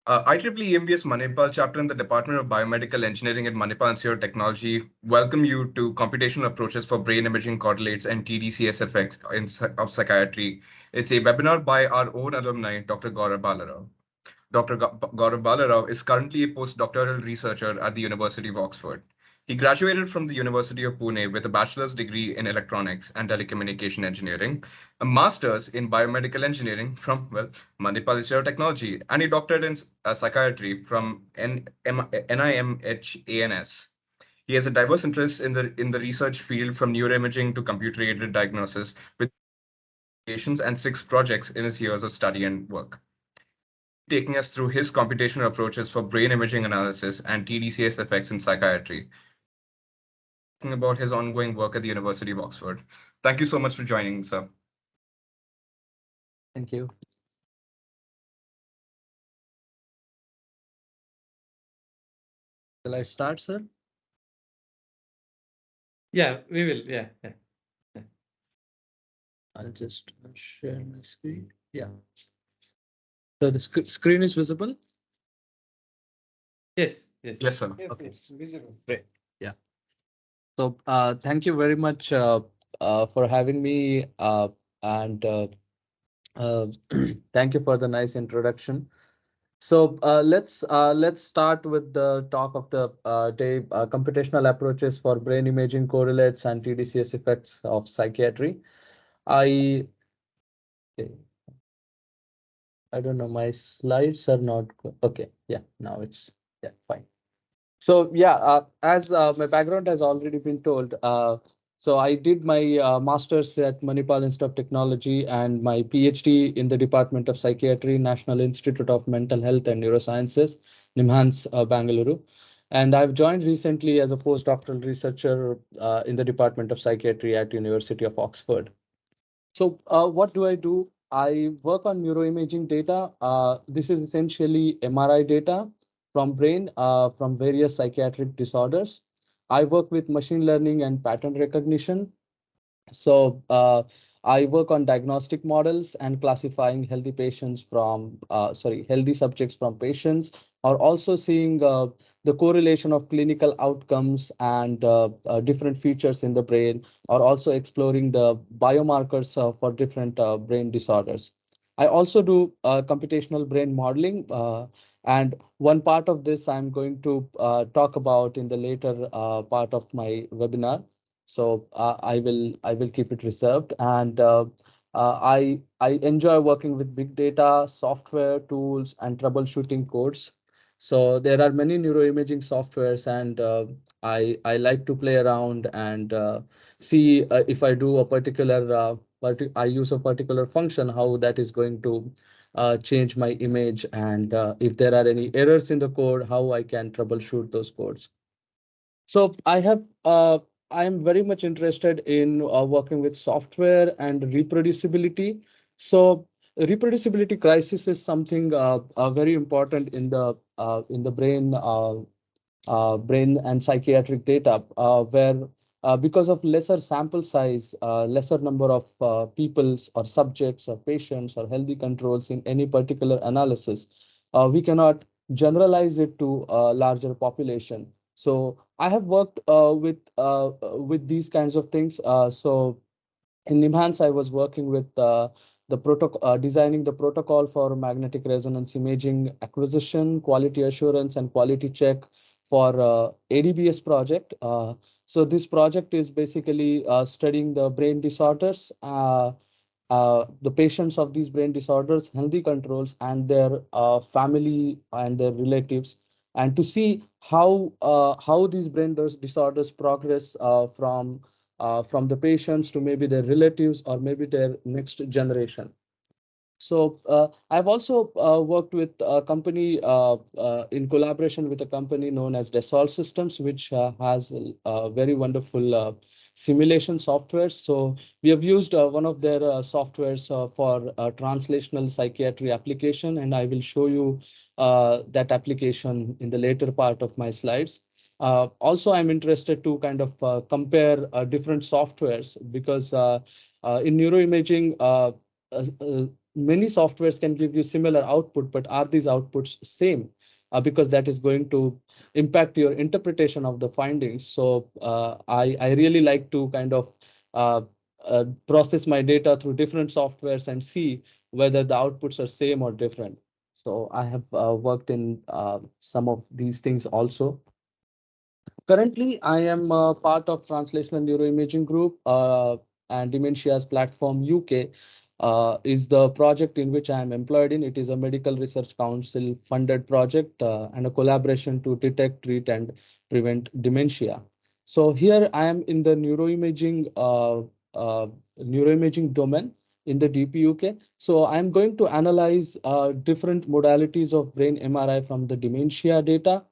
IEEE EMBS Manipal Chapter in the Department of Biomedical Engineering at Manipal Institute of Technology welcome you to Computational Approaches for Brain Imaging Correlates and tDCS Effects of Psychiatry. It's a webinar by our own alumni, Dr. Gaurav Bhalerao. Dr. Gaurav Bhalerao is currently a postdoctoral researcher at the University of Oxford. He graduated from the University of Pune with a bachelor's degree in electronics and telecommunication engineering, a master's in biomedical engineering from, Manipal Institute of Technology, and a doctorate in psychiatry from NIMHANS. He has a diverse interest in the research field from neuroimaging to computer-aided diagnosis with patients and 6 projects in his years of study and work. Taking us through his computational approaches for brain imaging analysis and tDCS effects in psychiatry, talking about his ongoing work at the University of Oxford. Thank you so much for joining, sir. Thank you. Shall I start, sir? Yeah, we will. Yeah. I'll just share my screen. Yeah. So the screen is visible? Yes. Yes, sir. Yes, Okay. it's visible. Great. Yeah. So thank you very much for having me and thank you for the nice introduction. So let's start with the talk of the day, computational approaches for brain imaging correlates and tDCS effects of psychiatry. I don't know, my slides are not okay. Yeah, now it's fine. So yeah, as my background has already been told, so I did my master's at Manipal Institute of Technology and my PhD in the Department of Psychiatry, National Institute of Mental Health and Neurosciences, NIMHANS, Bangalore. And I've joined recently as a postdoctoral researcher in the Department of Psychiatry at University of Oxford. So what do? I work on neuroimaging data. This is essentially MRI data from brain from various psychiatric disorders. I work with machine learning and pattern recognition. So I work on diagnostic models and classifying healthy patients from, healthy subjects from patients, or also seeing the correlation of clinical outcomes and different features in the brain, or also exploring the biomarkers for different brain disorders. I also do computational brain modeling, and one part of this I'm going to talk about in the later part of my webinar. So I will keep it reserved, and I enjoy working with big data, software tools, and troubleshooting codes. So there are many neuroimaging softwares, and I like to play around and see if I do a particular I use a particular function, how that is going to change my image, and if there are any errors in the code, how I can troubleshoot those codes. So I am very much interested in working with software and reproducibility. So reproducibility crisis is something very important in the brain and psychiatric data, where because of lesser sample size, lesser number of peoples or subjects or patients or healthy controls in any particular analysis, we cannot generalize it to a larger population. So I have worked with these kinds of things. So in NIMHANS, I was working with the protocol, designing the protocol for magnetic resonance imaging acquisition, quality assurance, and quality check for ADBS project. So this project is basically studying the brain disorders, the patients of these brain disorders, healthy controls, and their family and their relatives, and to see how these brain disorders progress from the patients to maybe their relatives or maybe their next generation. So I've also worked with a company in collaboration with a company known as Dassault Systems, which has very wonderful simulation software. So we have used one of their softwares for translational psychiatry application, and I will show you that application in the later part of my slides. Also, I'm interested to kind of compare different softwares, because in neuroimaging, many softwares can give you similar output, but are these outputs same? Because that is going to impact your interpretation of the findings. So I really like to kind of uh, process my data through different softwares and see whether the outputs are same or different. So I have worked in some of these things also. Currently, I am part of Translational Neuroimaging Group, and Dementia's Platform UK is the project in which I am employed in. It is a medical research council funded project and a collaboration to detect, treat, and prevent dementia. So here I am in the neuroimaging domain in the DPUK. So I'm going to analyze different modalities of brain MRI from the dementia data.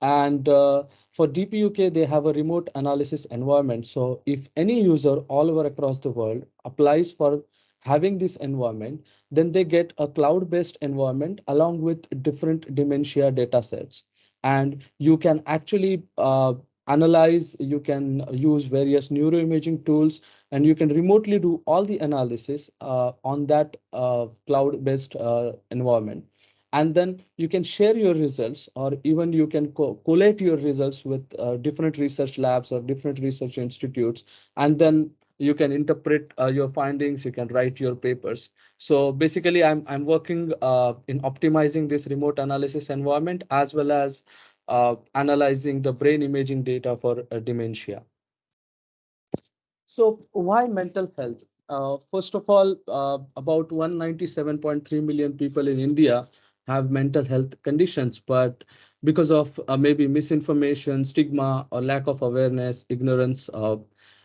And for DPUK, they have a remote analysis environment. So if any user all over across the world applies for having this environment, then they get a cloud-based environment along with different dementia data sets. And you can actually analyze, you can use various neuroimaging tools, and you can remotely do all the analysis on that cloud-based environment. And then you can share your results, or even you can collate your results with different research labs or different research institutes, and then you can interpret your findings, you can write your papers. So basically I'm working in optimizing this remote analysis environment, as well as analyzing the brain imaging data for dementia. So why mental health? First of all, about 197.3 million people in India have mental health conditions, but because of maybe misinformation, stigma, or lack of awareness, ignorance,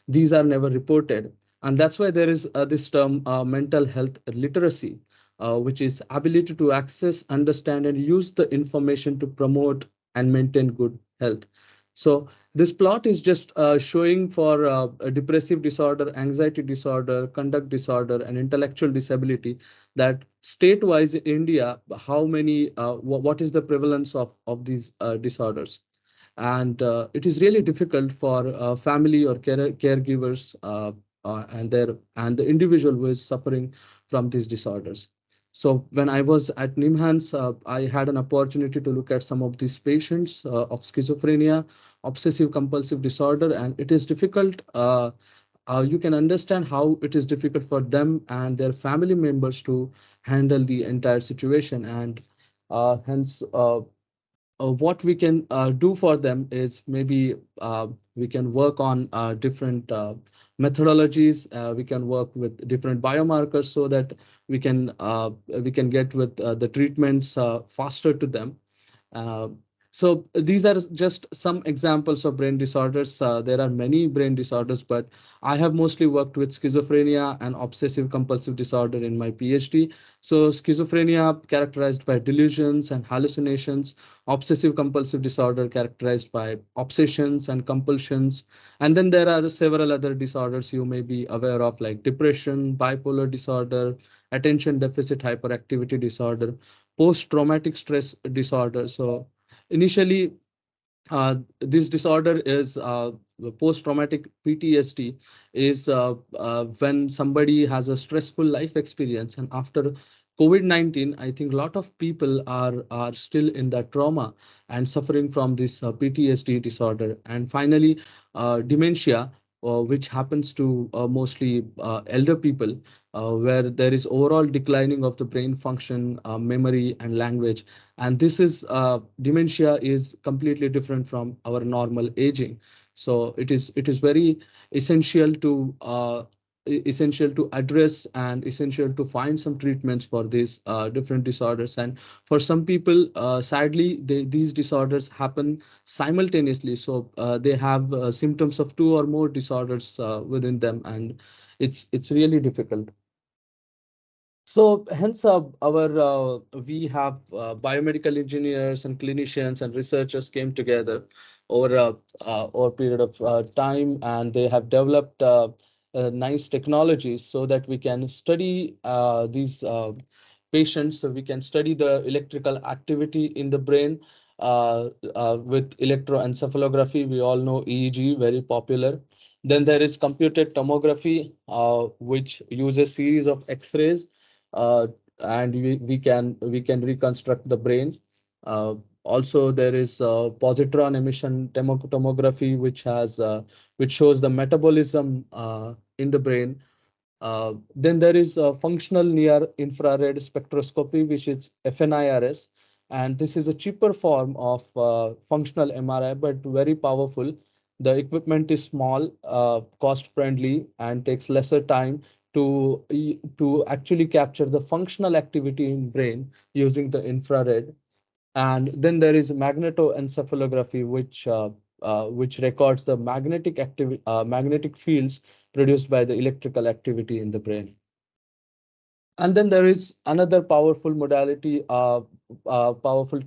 these are never reported. And that's why there is this term mental health literacy, which is ability to access, understand, and use the information to promote and maintain good health. So this plot is just showing for a depressive disorder, anxiety disorder, conduct disorder, and intellectual disability, that state-wise in India, how many, what is the prevalence of these disorders. And it is really difficult for family or caregivers and the individual who is suffering from these disorders. So when I was at NIMHANS, I had an opportunity to look at some of these patients of schizophrenia, obsessive compulsive disorder, and it is difficult. You can understand how it is difficult for them and their family members to handle the entire situation. And hence, what we can do for them is maybe we can work on different methodologies. We can work with different biomarkers so that we can get with the treatments faster to them. uh, so these are just some examples of brain disorders. There are many brain disorders, but I have mostly worked with schizophrenia and obsessive compulsive disorder in my PhD. So schizophrenia characterized by delusions and hallucinations, obsessive compulsive disorder characterized by obsessions and compulsions. And then there are several other disorders you may be aware of, like depression, bipolar disorder, attention deficit hyperactivity disorder, post-traumatic stress disorder. So initially, this disorder is post-traumatic PTSD is when somebody has a stressful life experience, and after COVID-19, I think a lot of people are still in that trauma and suffering from this PTSD disorder. And finally, dementia, which happens to mostly elder people, where there is overall declining of the brain function, memory, and language. And this is dementia is completely different from our normal aging. So it is very essential to essential to address and essential to find some treatments for these different disorders. And for some people, sadly, these disorders happen simultaneously. So they have symptoms of two or more disorders within them, and it's really difficult. So hence our we have biomedical engineers and clinicians and researchers came together over a period of time, and they have developed nice technologies so that we can study these patients. So we can study the electrical activity in the brain with electroencephalography. We all know EEG, very popular. Then there is computed tomography, which uses series of X-rays uh, and we can reconstruct the brain. Uh, Also, there is positron emission tomography, which shows the metabolism in the brain. Then there is functional near infrared spectroscopy, which is FNIRS, and this is a cheaper form of functional MRI, but very powerful. The equipment is small, cost friendly, and takes lesser time to actually capture the functional activity in brain using the infrared. And then there is magnetoencephalography, which records the magnetic fields produced by the electrical activity in the brain. And then there is another powerful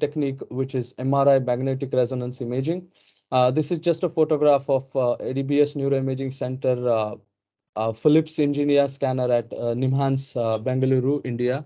technique, which is MRI, magnetic resonance imaging. This is just a photograph of ADBS Neuroimaging Center Philips Engineer scanner at NIMHANS, Bengaluru, India.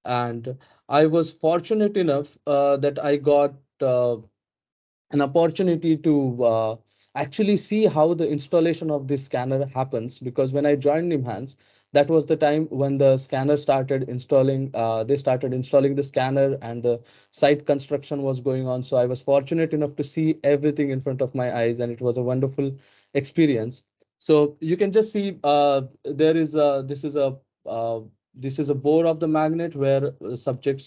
And I was fortunate enough that I got an opportunity to actually see how the installation of this scanner happens, because when I joined NIMHANS, that was the time when the scanner started installing. They started installing the scanner, and the site construction was going on. So I was fortunate enough to see everything in front of my eyes, and it was a wonderful experience. So you can just see there is a uh, this is a bore of the magnet where subject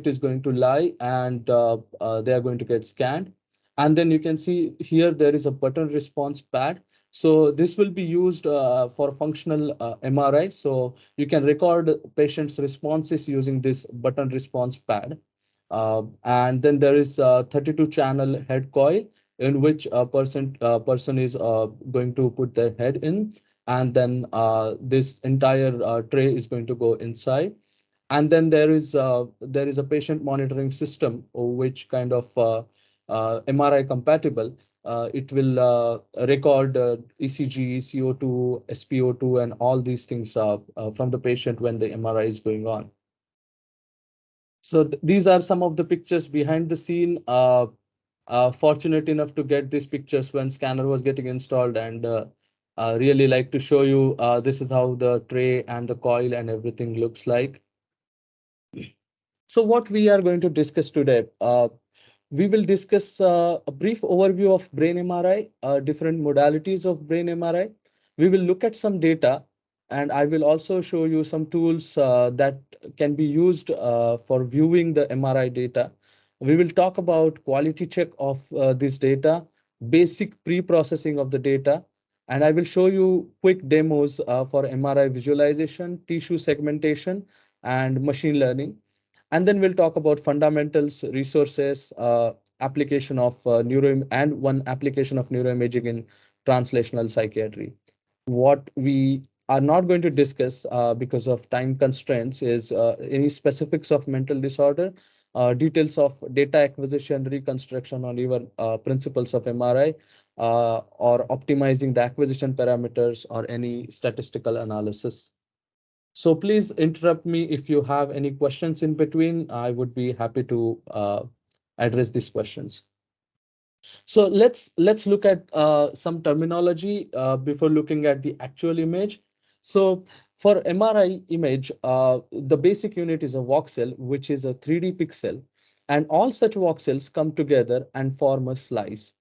is going to lie, and they are going to get scanned. And then you can see here there is a button response pad. So this will be used for functional MRI. So you can record patient's responses using this button response pad. And then there is a 32 channel head coil in which a person is going to put their head in, and then this entire tray is going to go inside. And then there is a patient monitoring system, which kind of MRI compatible. It will record ECG, CO2, SpO2, and all these things from the patient when the MRI is going on. So these are some of the pictures behind the scene. Fortunate enough to get these pictures when scanner was getting installed, and really like to show you. This is how the tray and the coil and everything looks like. So what we are going to discuss today, we will discuss a brief overview of brain MRI, different modalities of brain MRI. We will look at some data, and I will also show you some tools that can be used for viewing the MRI data. We will talk about quality check of this data, basic pre-processing of the data, and I will show you quick demos for MRI visualization, tissue segmentation, and machine learning. And then we'll talk about fundamentals, resources, application of and one application of neuroimaging in translational psychiatry. What we are not going to discuss because of time constraints is any specifics of mental disorder, details of data acquisition, reconstruction, or even principles of MRI, or optimizing the acquisition parameters, or any statistical analysis. So please interrupt me if you have any questions in between. I would be happy to address these questions. So let's look at some terminology before looking at the actual image. So for MRI image, the basic unit is a voxel, which is a 3D pixel, and all such voxels come together and form a slice.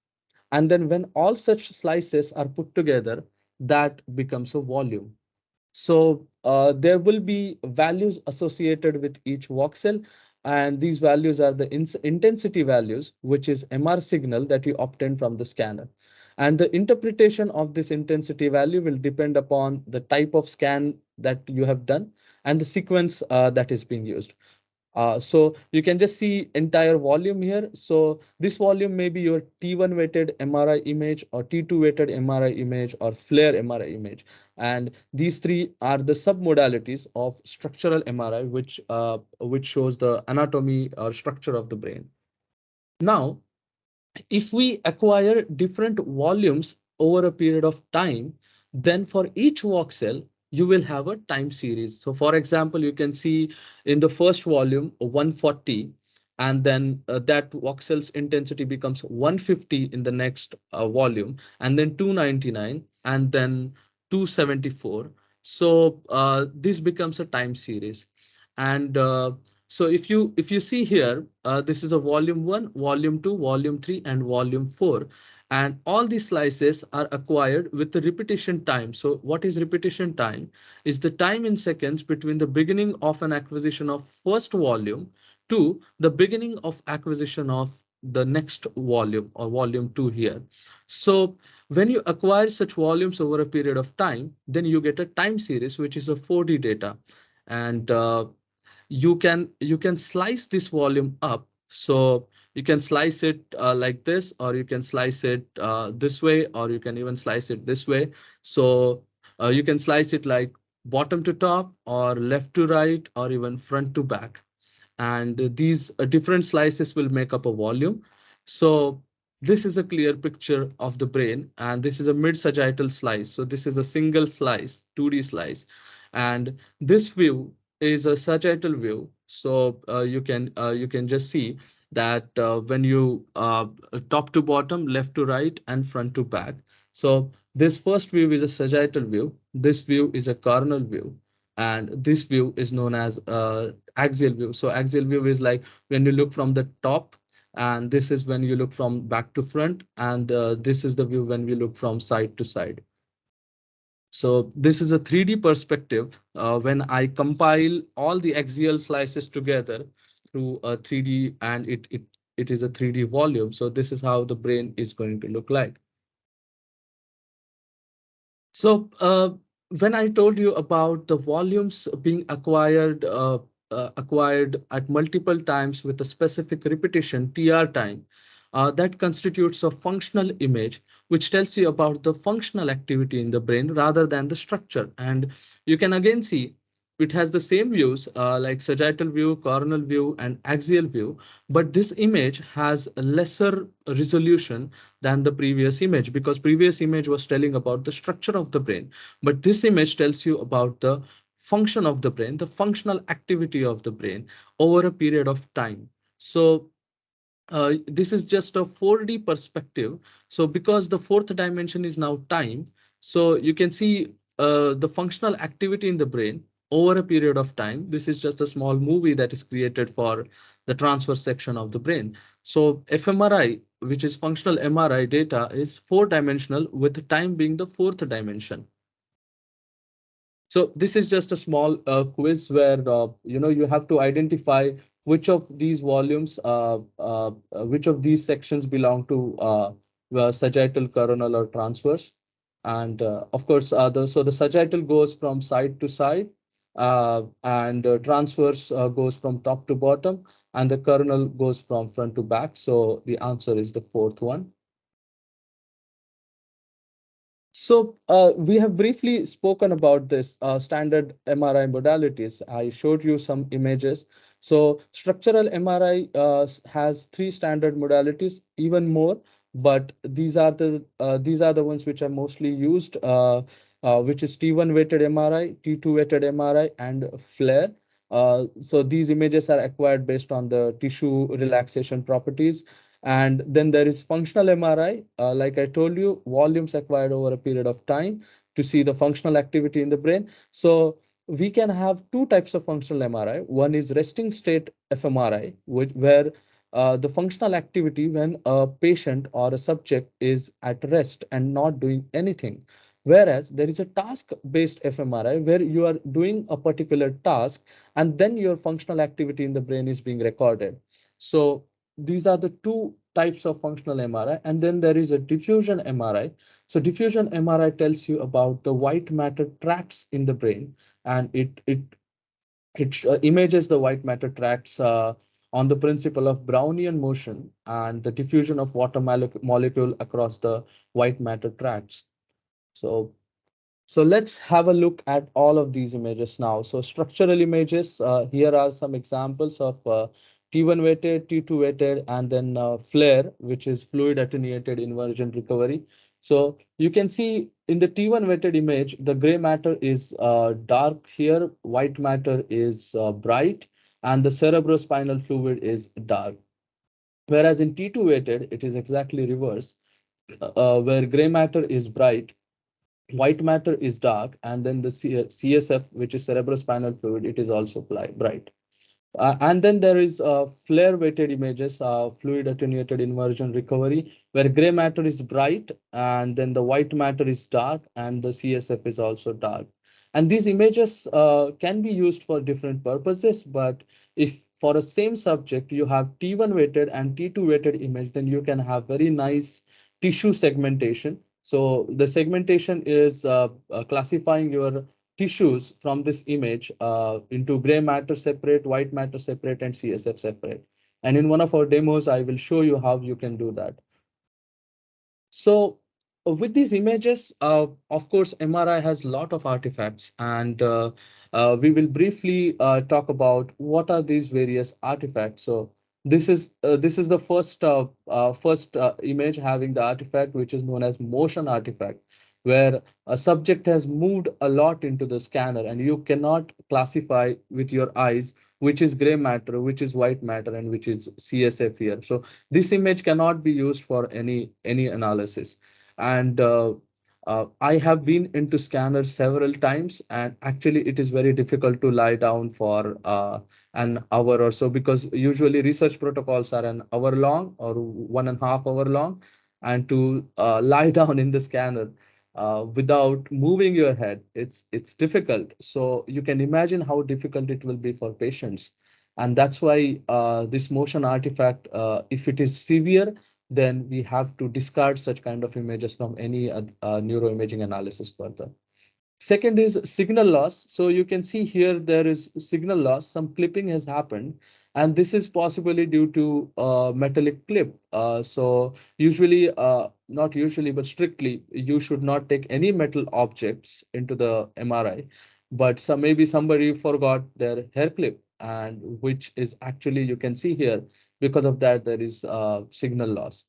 And then when all such slices are put together, that becomes a volume. So there will be values associated with each voxel, and these values are the intensity values, which is MR signal that you obtain from the scanner. And the interpretation of this intensity value will depend upon the type of scan that you have done and the sequence that is being used. So you can just see entire volume here. So this volume may be your T1 weighted MRI image, or T2 weighted MRI image, or FLAIR MRI image. And these three are the submodalities of structural MRI, which shows the anatomy or structure of the brain. Now, if we acquire different volumes over a period of time, then for each voxel, you will have a time series. So for example, you can see in the first volume 140, and then that voxel's intensity becomes 150 in the next volume, and then 299, and then 274. So this becomes a time series. And so if you see here, this is a volume 1, volume 2, volume 3, and volume 4. And all these slices are acquired with the repetition time. So what is repetition time? Is the time in seconds between the beginning of an acquisition of first volume to the beginning of acquisition of the next volume, or volume 2 here. So when you acquire such volumes over a period of time, then you get a time series, which is a 4D data. And you can slice this volume up. So you can slice it like this, or you can slice it this way, or you can even slice it this way. So you can slice it like bottom to top, or left to right, or even front to back. And these different slices will make up a volume. So this is a clear picture of the brain, and this is a mid-sagittal slice. So this is a single slice, 2D slice, and this view is a sagittal view. So you can just see that when you top to bottom, left to right, and front to back. So this first view is a sagittal view. This view is a coronal view, and this view is known as axial view. So axial view is like when you look from the top, and this is when you look from back to front, and this is the view when we look from side to side. So this is a 3D perspective when I compile all the axial slices together through a 3D, and it is a 3D volume. So this is how the brain is going to look like. So when I told you about the volumes being acquired at multiple times with a specific repetition, TR time, that constitutes a functional image, which tells you about the functional activity in the brain rather than the structure. And you can again see it has the same views like sagittal view, coronal view, and axial view, but this image has a lesser resolution than the previous image, because previous image was telling about the structure of the brain, but this image tells you about the function of the brain, the functional activity of the brain over a period of time. So this is just a 4D perspective. So because the fourth dimension is now time, so you can see the functional activity in the brain over a period of time. This is just a small movie that is created for the transfer section of the brain. So fMRI, which is functional MRI data, is 4-dimensional, with time being the fourth dimension. So this is just a small quiz where you have to identify which of these volumes, which of these sections belong to sagittal, coronal, or transverse. And of course, the sagittal goes from side to side, and transverse goes from top to bottom, and the coronal goes from front to back. So the answer is the fourth one. So we have briefly spoken about this standard MRI modalities. I showed you some images. So structural MRI has 3 standard modalities, even more, but these are the ones which are mostly used, which is T1 weighted MRI, T2 weighted MRI, and FLAIR. So these images are acquired based on the tissue relaxation properties. And then there is functional MRI, like I told you, volumes acquired over a period of time to see the functional activity in the brain. So we can have 2 types of functional MRI. One is resting state fMRI, where the functional activity when a patient or a subject is at rest and not doing anything. Whereas there is a task-based fMRI where you are doing a particular task, and then your functional activity in the brain is being recorded. So these are the 2 types of functional MRI. And then there is a diffusion MRI. So diffusion MRI tells you about the white matter tracts in the brain, and it images the white matter tracts on the principle of Brownian motion and the diffusion of water molecule across the white matter tracts. So let's have a look at all of these images now. So structural images, here are some examples of T1 weighted, T2 weighted, and then FLAIR, which is fluid attenuated inversion recovery. So you can see in the T1 weighted image, the gray matter is dark here, white matter is bright, and the cerebrospinal fluid is dark. Whereas in T2 weighted, it is exactly reverse, where gray matter is bright white matter is dark, and then the CSF, which is cerebrospinal fluid, it is also bright. And then there is flare weighted images, fluid attenuated inversion recovery, where gray matter is bright and then the white matter is dark and the CSF is also dark. And these images can be used for different purposes, but if for a same subject you have T1 weighted and T2 weighted image, then you can have very nice tissue segmentation. So the segmentation is classifying your tissues from this image into gray matter separate, white matter separate, and CSF separate. And in one of our demos, I will show you how you can do that. So with these images, of course, MRI has a lot of artifacts, and we will briefly talk about what are these various artifacts. So this is the first image having the artifact, which is known as motion artifact, where a subject has moved a lot into the scanner, and you cannot classify with your eyes which is gray matter, which is white matter, and which is CSF here. So this image cannot be used for any analysis. And I have been into scanners several times, and actually it is very difficult to lie down for an hour or so, because usually research protocols are an hour long or 1.5 hour long, and to lie down in the scanner without moving your head, it's difficult. So you can imagine how difficult it will be for patients. And that's why this motion artifact, if it is severe, then we have to discard such kind of images from any neuroimaging analysis further. Second is signal loss. So you can see here there is signal loss. Some clipping has happened, and this is possibly due to metallic clip. So usually, not usually, but strictly, you should not take any metal objects into the MRI. But some maybe somebody forgot their hair clip, and which is actually you can see here, because of that there is signal loss.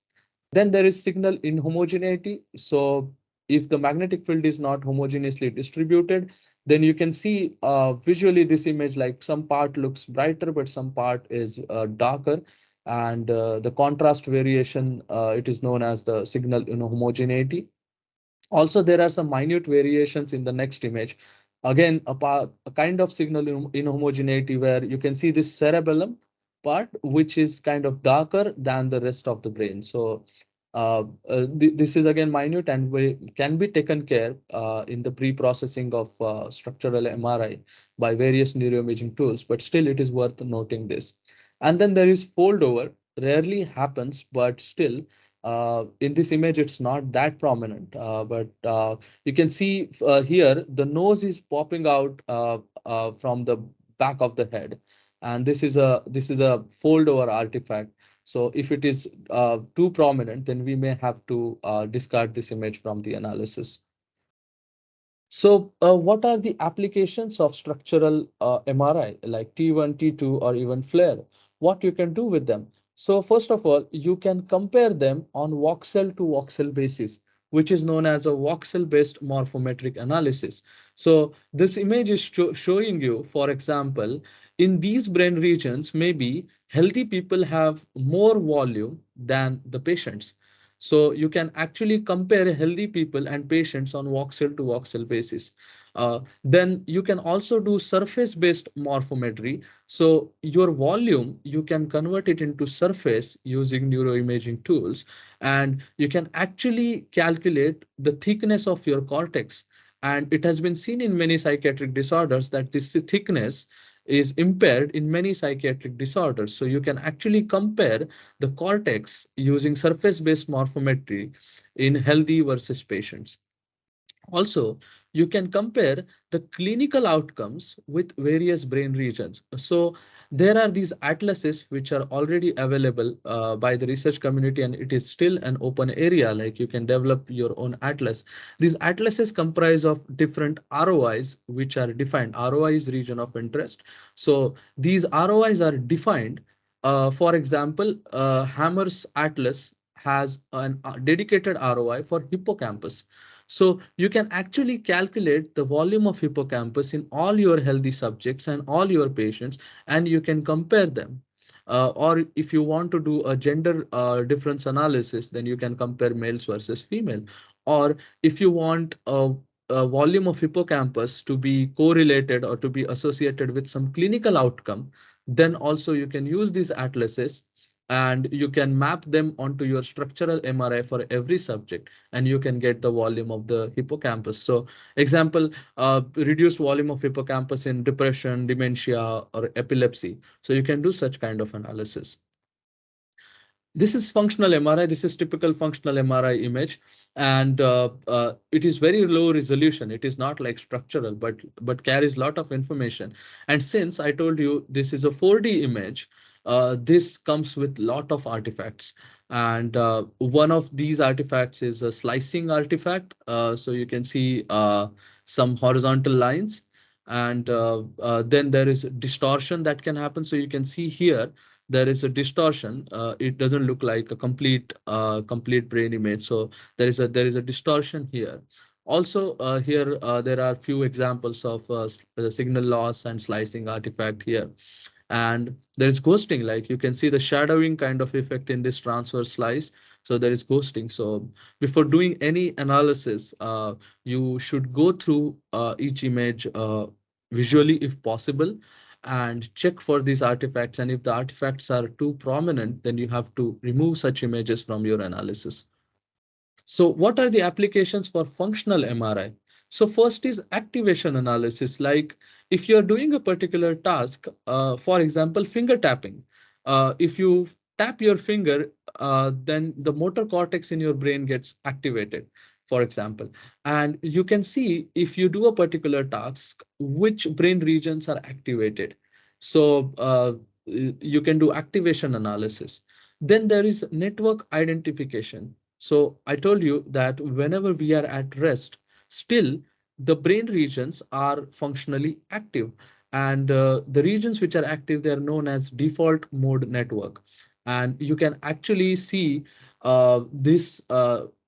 Then there is signal inhomogeneity. So if the magnetic field is not homogeneously distributed, then you can see visually this image, like some part looks brighter, but some part is darker. And the contrast variation, it is known as the signal inhomogeneity. Also, there are some minute variations in the next image. Again, a kind of signal inhomogeneity, where you can see this cerebellum part, which is kind of darker than the rest of the brain. So this is again minute, and can be taken care in the pre-processing of structural MRI by various neuroimaging tools, but still it is worth noting this. And then there is fold over, rarely happens, but still in this image it's not that prominent, but you can see here the nose is popping out from the back of the head, and this is a fold over artifact. So if it is too prominent, then we may have to discard this image from the analysis. So what are the applications of structural MRI like T1, T2, or even FLAIR? What you can do with them? So first of all, you can compare them on voxel to voxel basis, which is known as a voxel-based morphometric analysis. So this image is showing you, for example, in these brain regions, maybe healthy people have more volume than the patients. So you can actually compare healthy people and patients on voxel to voxel basis. Then you can also do surface-based morphometry. So your volume, you can convert it into surface using neuroimaging tools, and you can actually calculate the thickness of your cortex. And it has been seen in many psychiatric disorders that this thickness is impaired in many psychiatric disorders. So you can actually compare the cortex using surface-based morphometry in healthy versus patients. Also, you can compare the clinical outcomes with various brain regions. So there are these atlases which are already available by the research community, and it is still an open area, like you can develop your own atlas. These atlases comprise of different ROIs which are defined. ROI is region of interest. So these ROIs are defined. For example, Hammer's atlas has a dedicated ROI for hippocampus. So you can actually calculate the volume of hippocampus in all your healthy subjects and all your patients, and you can compare them. Or if you want to do a gender difference analysis, then you can compare males versus female. Or if you want volume of hippocampus to be correlated or to be associated with some clinical outcome, then also you can use these atlases and you can map them onto your structural MRI for every subject, and you can get the volume of the hippocampus. So example, reduced volume of hippocampus in depression, dementia, or epilepsy. So you can do such kind of analysis. This is functional MRI. This is typical functional MRI image, and it is very low resolution. It is not like structural, but carries a lot of information. And since I told you this is a 4D image, this comes with lot of artifacts. And one of these artifacts is a slicing artifact. So you can see some horizontal lines, and then there is distortion that can happen. So you can see here there is a distortion. It doesn't look like a complete brain image. So there is a distortion here. Also, here there are few examples of the signal loss and slicing artifact here. And there is ghosting, like you can see the shadowing kind of effect in this transverse slice. So there is ghosting. So before doing any analysis, you should go through each image visually if possible, and check for these artifacts. And if the artifacts are too prominent, then you have to remove such images from your analysis. So what are the applications for functional MRI? So first is activation analysis. Like if you're doing a particular task, for example, finger tapping, if you tap your finger, then the motor cortex in your brain gets activated, for example. And you can see if you do a particular task, which brain regions are activated. So you can do activation analysis. Then there is network identification. So I told you that whenever we are at rest, still the brain regions are functionally active. And the regions which are active, they are known as default mode network. And you can actually see this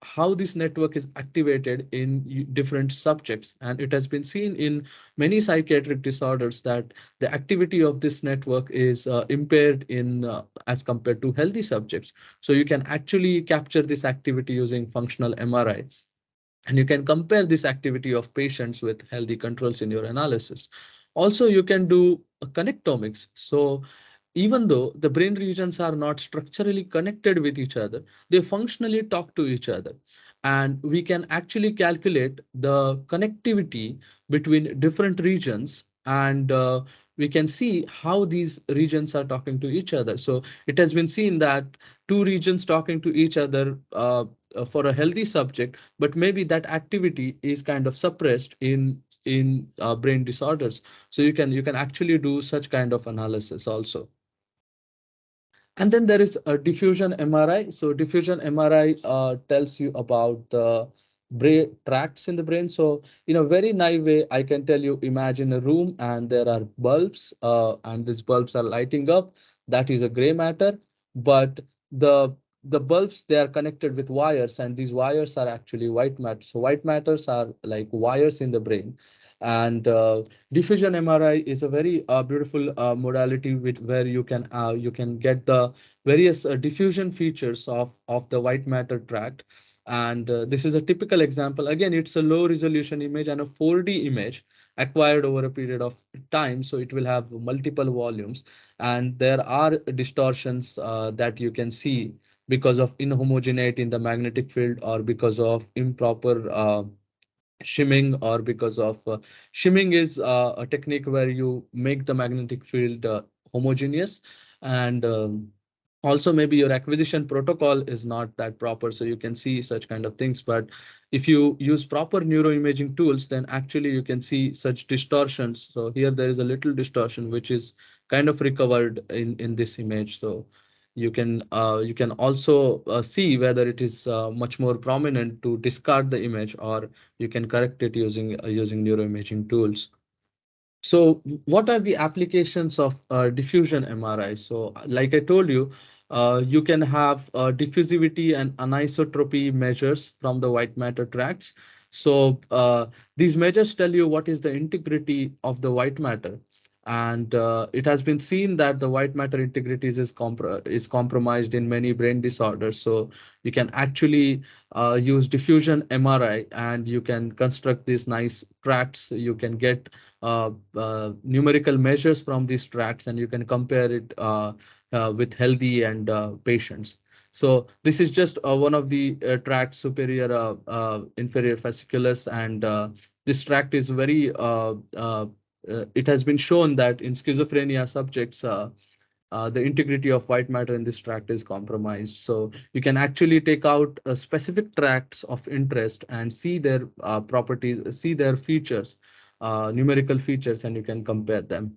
how this network is activated in different subjects. And it has been seen in many psychiatric disorders that the activity of this network is impaired in as compared to healthy subjects. So you can actually capture this activity using functional MRI. And you can compare this activity of patients with healthy controls in your analysis. Also, you can do connectomics. So even though the brain regions are not structurally connected with each other, they functionally talk to each other. And we can actually calculate the connectivity between different regions, and we can see how these regions are talking to each other. So it has been seen that two regions talking to each other for a healthy subject, but maybe that activity is kind of suppressed in brain disorders. So you can actually do such kind of analysis also. And then there is a diffusion MRI. So diffusion MRI tells you about the brain tracts in the brain. So in a very naive way, I can tell you, imagine a room and there are bulbs, and these bulbs are lighting up. That is a gray matter. But the the bulbs, they are connected with wires, and these wires are actually white matter. So white matters are like wires in the brain. And diffusion MRI is a very beautiful modality with where you can get the various diffusion features of the white matter tract. And this is a typical example. Again, it's a low resolution image and a 4D image acquired over a period of time. So it will have multiple volumes, and there are distortions that you can see because of inhomogeneity in the magnetic field, or because of improper shimming, or because of shimming is a technique where you make the magnetic field homogeneous. And also maybe your acquisition protocol is not that proper, so you can see such kind of things. But if you use proper neuroimaging tools, then actually you can see such distortions. So here there is a little distortion which is kind of recovered in this image. So you can also see whether it is much more prominent to discard the image, or you can correct it using neuroimaging tools. So what are the applications of diffusion MRI? So like I told you, you can have diffusivity and anisotropy measures from the white matter tracts. So these measures tell you what is the integrity of the white matter. And it has been seen that the white matter integrities is compromised in many brain disorders. So you can actually use diffusion MRI, and you can construct these nice tracts. You can get numerical measures from these tracts, and you can compare it with healthy and patients. So this is just one of the tracts, superior inferior fasciculus, and this tract is very it has been shown that in schizophrenia subjects, the integrity of white matter in this tract is compromised. So you can actually take out specific tracts of interest and see their properties, see their features, numerical features, and you can compare them.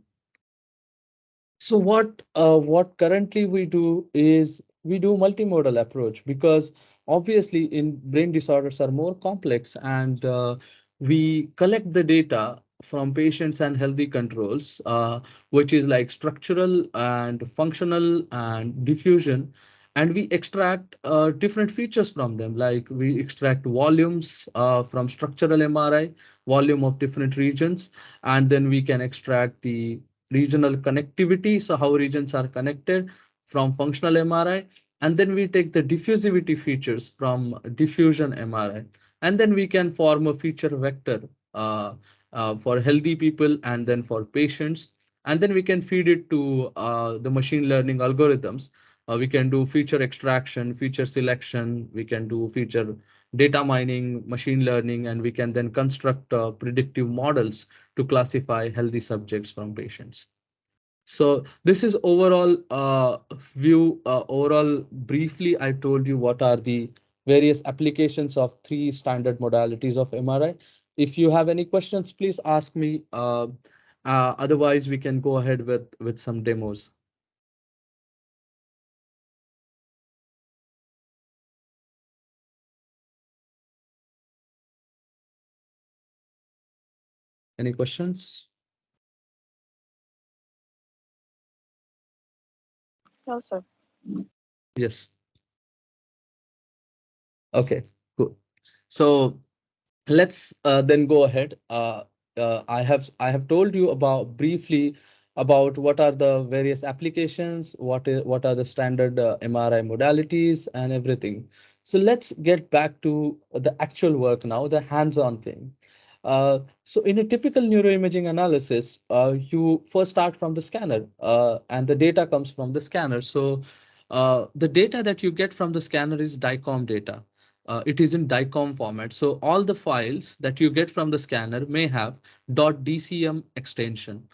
So what currently we do is we do multimodal approach, because obviously in brain disorders are more complex, and we collect the data from patients and healthy controls, which is like structural and functional and diffusion, and we extract different features from them. Like we extract volumes from structural MRI, volume of different regions, and then we can extract the regional connectivity, so how regions are connected, from functional MRI, and then we take the diffusivity features from diffusion MRI, and then we can form a feature vector uh, for healthy people and then for patients, and then we can feed it to the machine learning algorithms. We can do feature extraction, feature selection, we can do feature data mining, machine learning, and we can then construct predictive models to classify healthy subjects from patients. So this is overall view. Overall, briefly, I told you what are the various applications of three standard modalities of MRI. If you have any questions, please ask me. Otherwise, we can go ahead with some demos. Any questions? No, sir. Yes. Okay, cool. So let's then go ahead. I have told you about briefly about what are the various applications, what are the standard MRI modalities and everything. So let's get back to the actual work now, the hands-on thing. So in a typical neuroimaging analysis, you first start from the scanner, and the data comes from the scanner. So the data that you get from the scanner is DICOM data. It is in DICOM format. So all the files that you get from the scanner may have .dcm extension.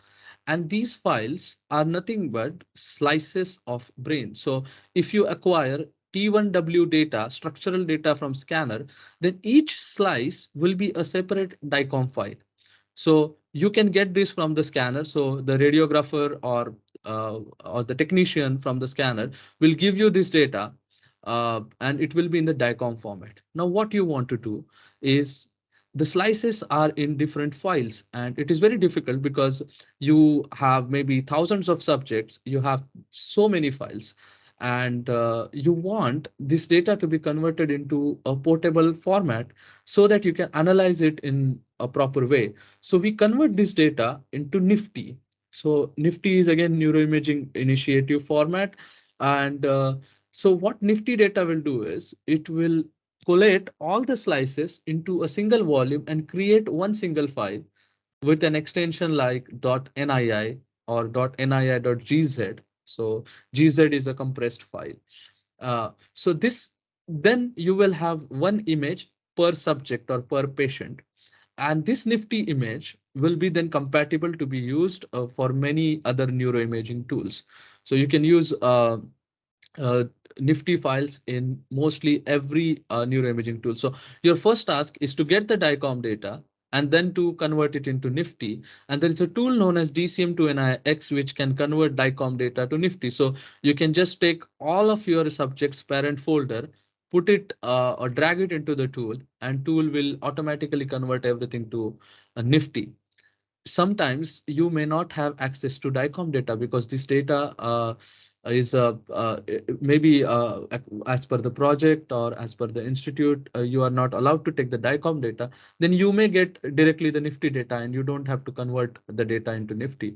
And these files are nothing but slices of brain. So if you acquire T1W data, structural data from scanner, then each slice will be a separate DICOM file. So you can get this from the scanner. So the radiographer or the technician from the scanner will give you this data, and it will be in the DICOM format. Now, what you want to do is the slices are in different files, and it is very difficult because you have maybe thousands of subjects, you have so many files, and you want this data to be converted into a portable format so that you can analyze it in a proper way. So we convert this data into NIFTY. So NIFTY is again neuroimaging initiative format. And so what NIFTY data will do is it will collate all the slices into a single volume and create one single file with an extension like .nii or .nii.gz. So gz is a compressed file. So this, then you will have one image per subject or per patient, and this nifty image will be then compatible to be used for many other neuroimaging tools. So you can use uh, nifty files in mostly every neuroimaging tool. So your first task is to get the DICOM data and then to convert it into nifty. And there is a tool known as DCM2NIX, which can convert DICOM data to nifty. So you can just take all of your subjects parent folder, put it or drag it into the tool, and tool will automatically convert everything to a nifty. Sometimes you may not have access to DICOM data because this data is maybe as per the project or as per the institute, you are not allowed to take the DICOM data, then you may get directly the Nifty data and you don't have to convert the data into Nifty.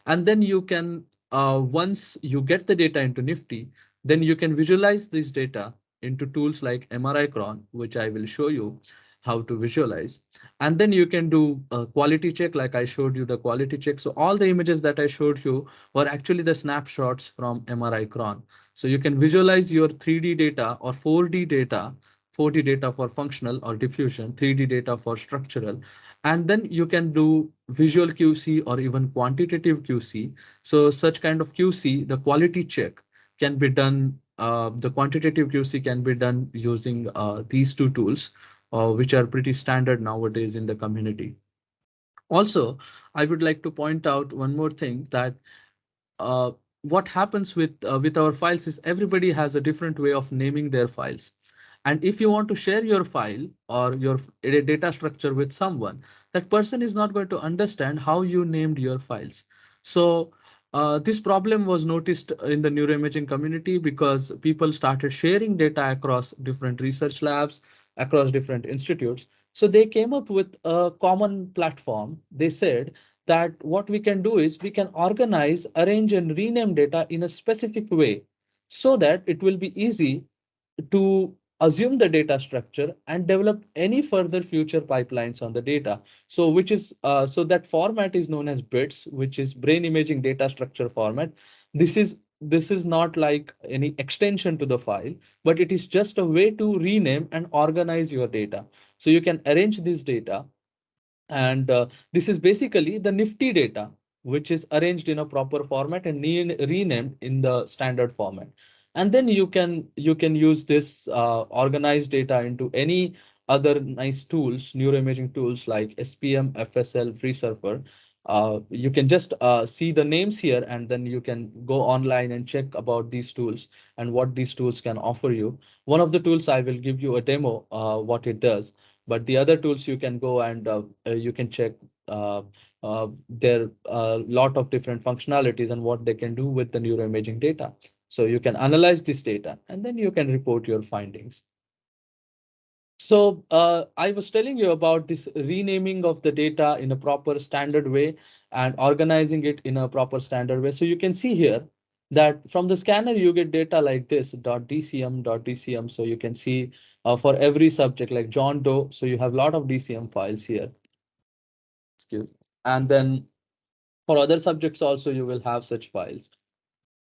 And then you can, once you get the data into Nifty, then you can visualize this data into tools like MRI Cron, which I will show you how to visualize. And then you can do a quality check, like I showed you the quality check. So all the images that I showed you were actually the snapshots from MRI Cron. So you can visualize your 3D data or 4D data, 4D data for functional or diffusion, 3D data for structural, and then you can do visual QC or even quantitative QC. So such kind of QC, the quality check can be done. The quantitative QC can be done using these two tools, which are pretty standard nowadays in the community. Also, I would like to point out one more thing, that uh, what happens with our files is everybody has a different way of naming their files. And if you want to share your file or your data structure with someone, that person is not going to understand how you named your files. So this problem was noticed in the neuroimaging community because people started sharing data across different research labs, across different institutes. So they came up with a common platform. They said that what we can do is we can organize, arrange, and rename data in a specific way so that it will be easy to assume the data structure and develop any further future pipelines on the data. So which is so that format is known as bits, which is brain imaging data structure format. This is not like any extension to the file, but it is just a way to rename and organize your data. So you can arrange this data, and this is basically the Nifty data, which is arranged in a proper format and renamed in the standard format. And then you can use this organized data into any other nice tools, neuroimaging tools like SPM, FSL, FreeSurfer. You can just see the names here, and then you can go online and check about these tools and what these tools can offer you. One of the tools I will give you a demo what it does, but the other tools you can go and you can check their lot of different functionalities and what they can do with the neuroimaging data. So you can analyze this data and then you can report your findings. So I was telling you about this renaming of the data in a proper standard way and organizing it in a proper standard way. So you can see here that from the scanner, you get data like this .dcm, .dcm. So you can see for every subject like John Doe. So you have a lot of DCM files here. Excuse me. And then for other subjects also, you will have such files.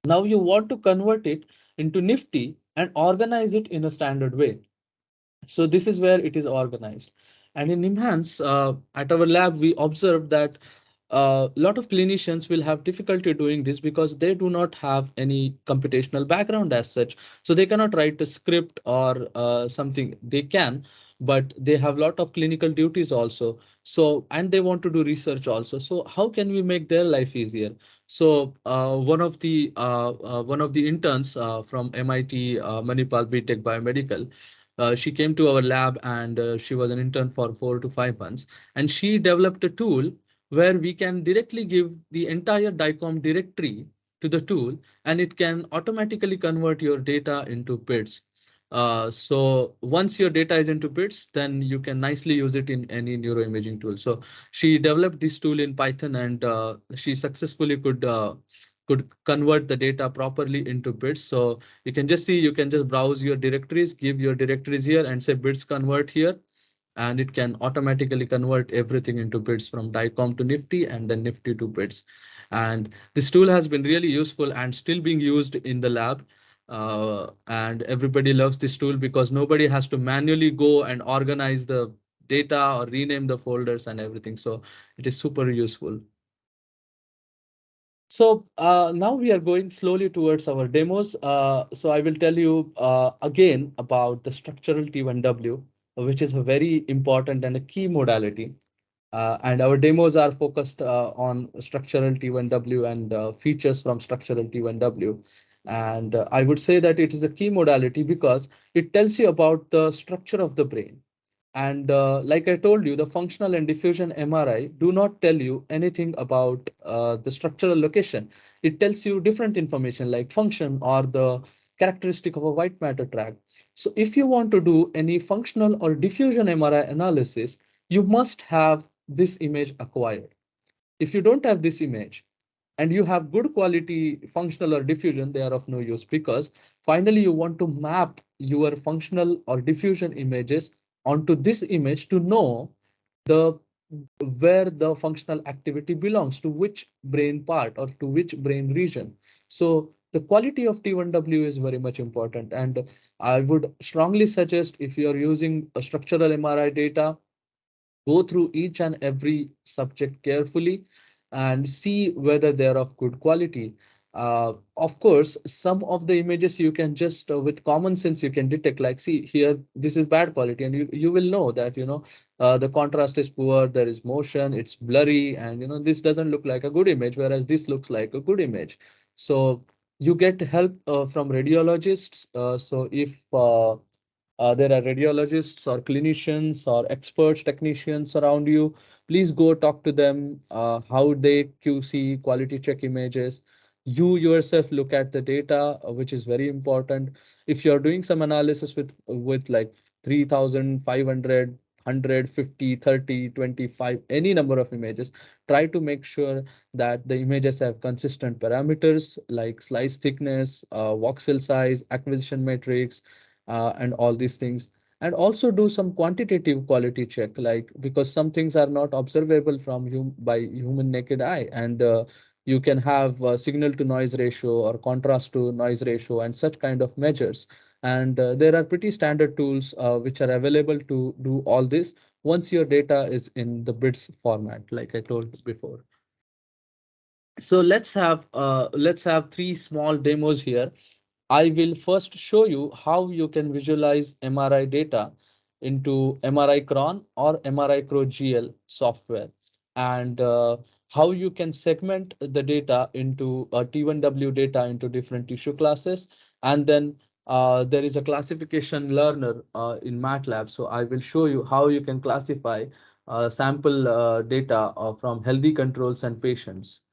Now you want to convert it into Nifty and organize it in a standard way. So this is where it is organized. And in NIMHANS, at our lab, we observed that a lot of clinicians will have difficulty doing this because they do not have any computational background as such. So they cannot write a script or something. They can, but they have a lot of clinical duties also. So, and they want to do research also. So how can we make their life easier? So one of the interns from MIT Manipal BTech Biomedical, she came to our lab, and she was an intern for 4 to 5 months. And she developed a tool where we can directly give the entire DICOM directory to the tool, and it can automatically convert your data into bits. So once your data is into bits, then you can nicely use it in any neuroimaging tool. So she developed this tool in Python, and she successfully could convert the data properly into bits. So you can just see, you can just browse your directories, give your directories here and say bits convert here, and it can automatically convert everything into bits from DICOM to Nifty and then Nifty to bits. And this tool has been really useful and still being used in the lab. And everybody loves this tool because nobody has to manually go and organize the data or rename the folders and everything. So it is super useful. So now we are going slowly towards our demos. So I will tell you again about the structural T1W, which is a very important and a key modality. And our demos are focused on structural T1W and features from structural T1W. And I would say that it is a key modality because it tells you about the structure of the brain. And like I told you, the functional and diffusion MRI do not tell you anything about the structural location. It tells you different information like function or the characteristic of a white matter tract. So if you want to do any functional or diffusion MRI analysis, you must have this image acquired. If you don't have this image and you have good quality functional or diffusion, they are of no use, because finally you want to map your functional or diffusion images onto this image to know the where the functional activity belongs to which brain part or to which brain region. So the quality of T1W is very much important. And I would strongly suggest, if you are using a structural MRI data, go through each and every subject carefully and see whether they're of good quality. Of course, some of the images you can just with common sense you can detect, like, see here, this is bad quality, and you will know that, the contrast is poor, there is motion, it's blurry, and this doesn't look like a good image, whereas this looks like a good image. So you get help from radiologists. So if there are radiologists or clinicians or experts, technicians around you, please go talk to them, how they QC, quality check images. You yourself look at the data, which is very important. If you're doing some analysis with like 3,500, 150, 30, 25, any number of images, try to make sure that the images have consistent parameters like slice thickness, voxel size, acquisition matrix, and all these things. And also do some quantitative quality check, like, because some things are not observable by human naked eye, and you can have signal to noise ratio or contrast to noise ratio and such kind of measures. And there are pretty standard tools which are available to do all this once your data is in the bits format, like I told before. So let's have three small demos here. I will first show you how you can visualize MRI data into MRI Cron or MRI Pro GL software, and how you can segment the data into T1W data into different tissue classes. And then there is a classification learner in MATLAB. So I will show you how you can classify sample data from healthy controls and patients.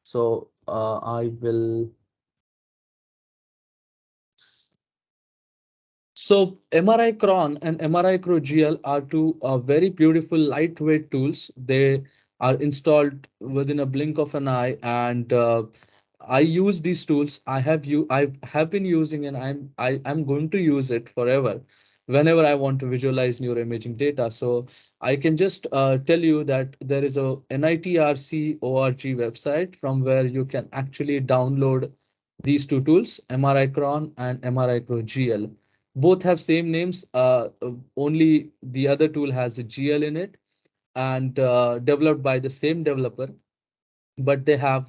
So I will. So MRI Cron and MRI Pro GL are two very beautiful lightweight tools. They are installed within a blink of an eye, and I use these tools. I have been using, and I'm going to use it forever whenever I want to visualize neuroimaging data. So I can just tell you that there is a NITRC org website from where you can actually download these two tools, MRI Cron and MRI Pro GL. Both have same names, only the other tool has a GL in it, and developed by the same developer, but they have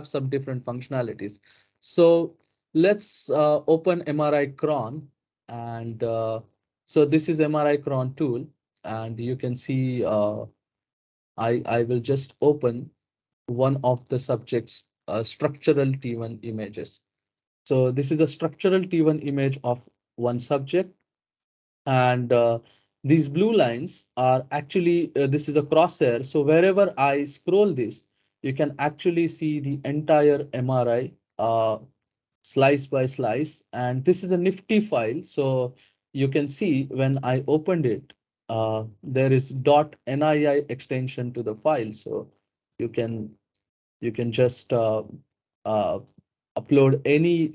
some different functionalities. So let's open MRI Cron, and so this is MRI Cron tool, and you can see I will just open one of the subject's structural T1 images. So this is a structural T1 image of one subject, and these blue lines are actually, this is a crosshair. So wherever I scroll this, you can actually see the entire MRI slice by slice. And this is a nifty file. So you can see when I opened it, there is .nii extension to the file. So you can just uh, upload any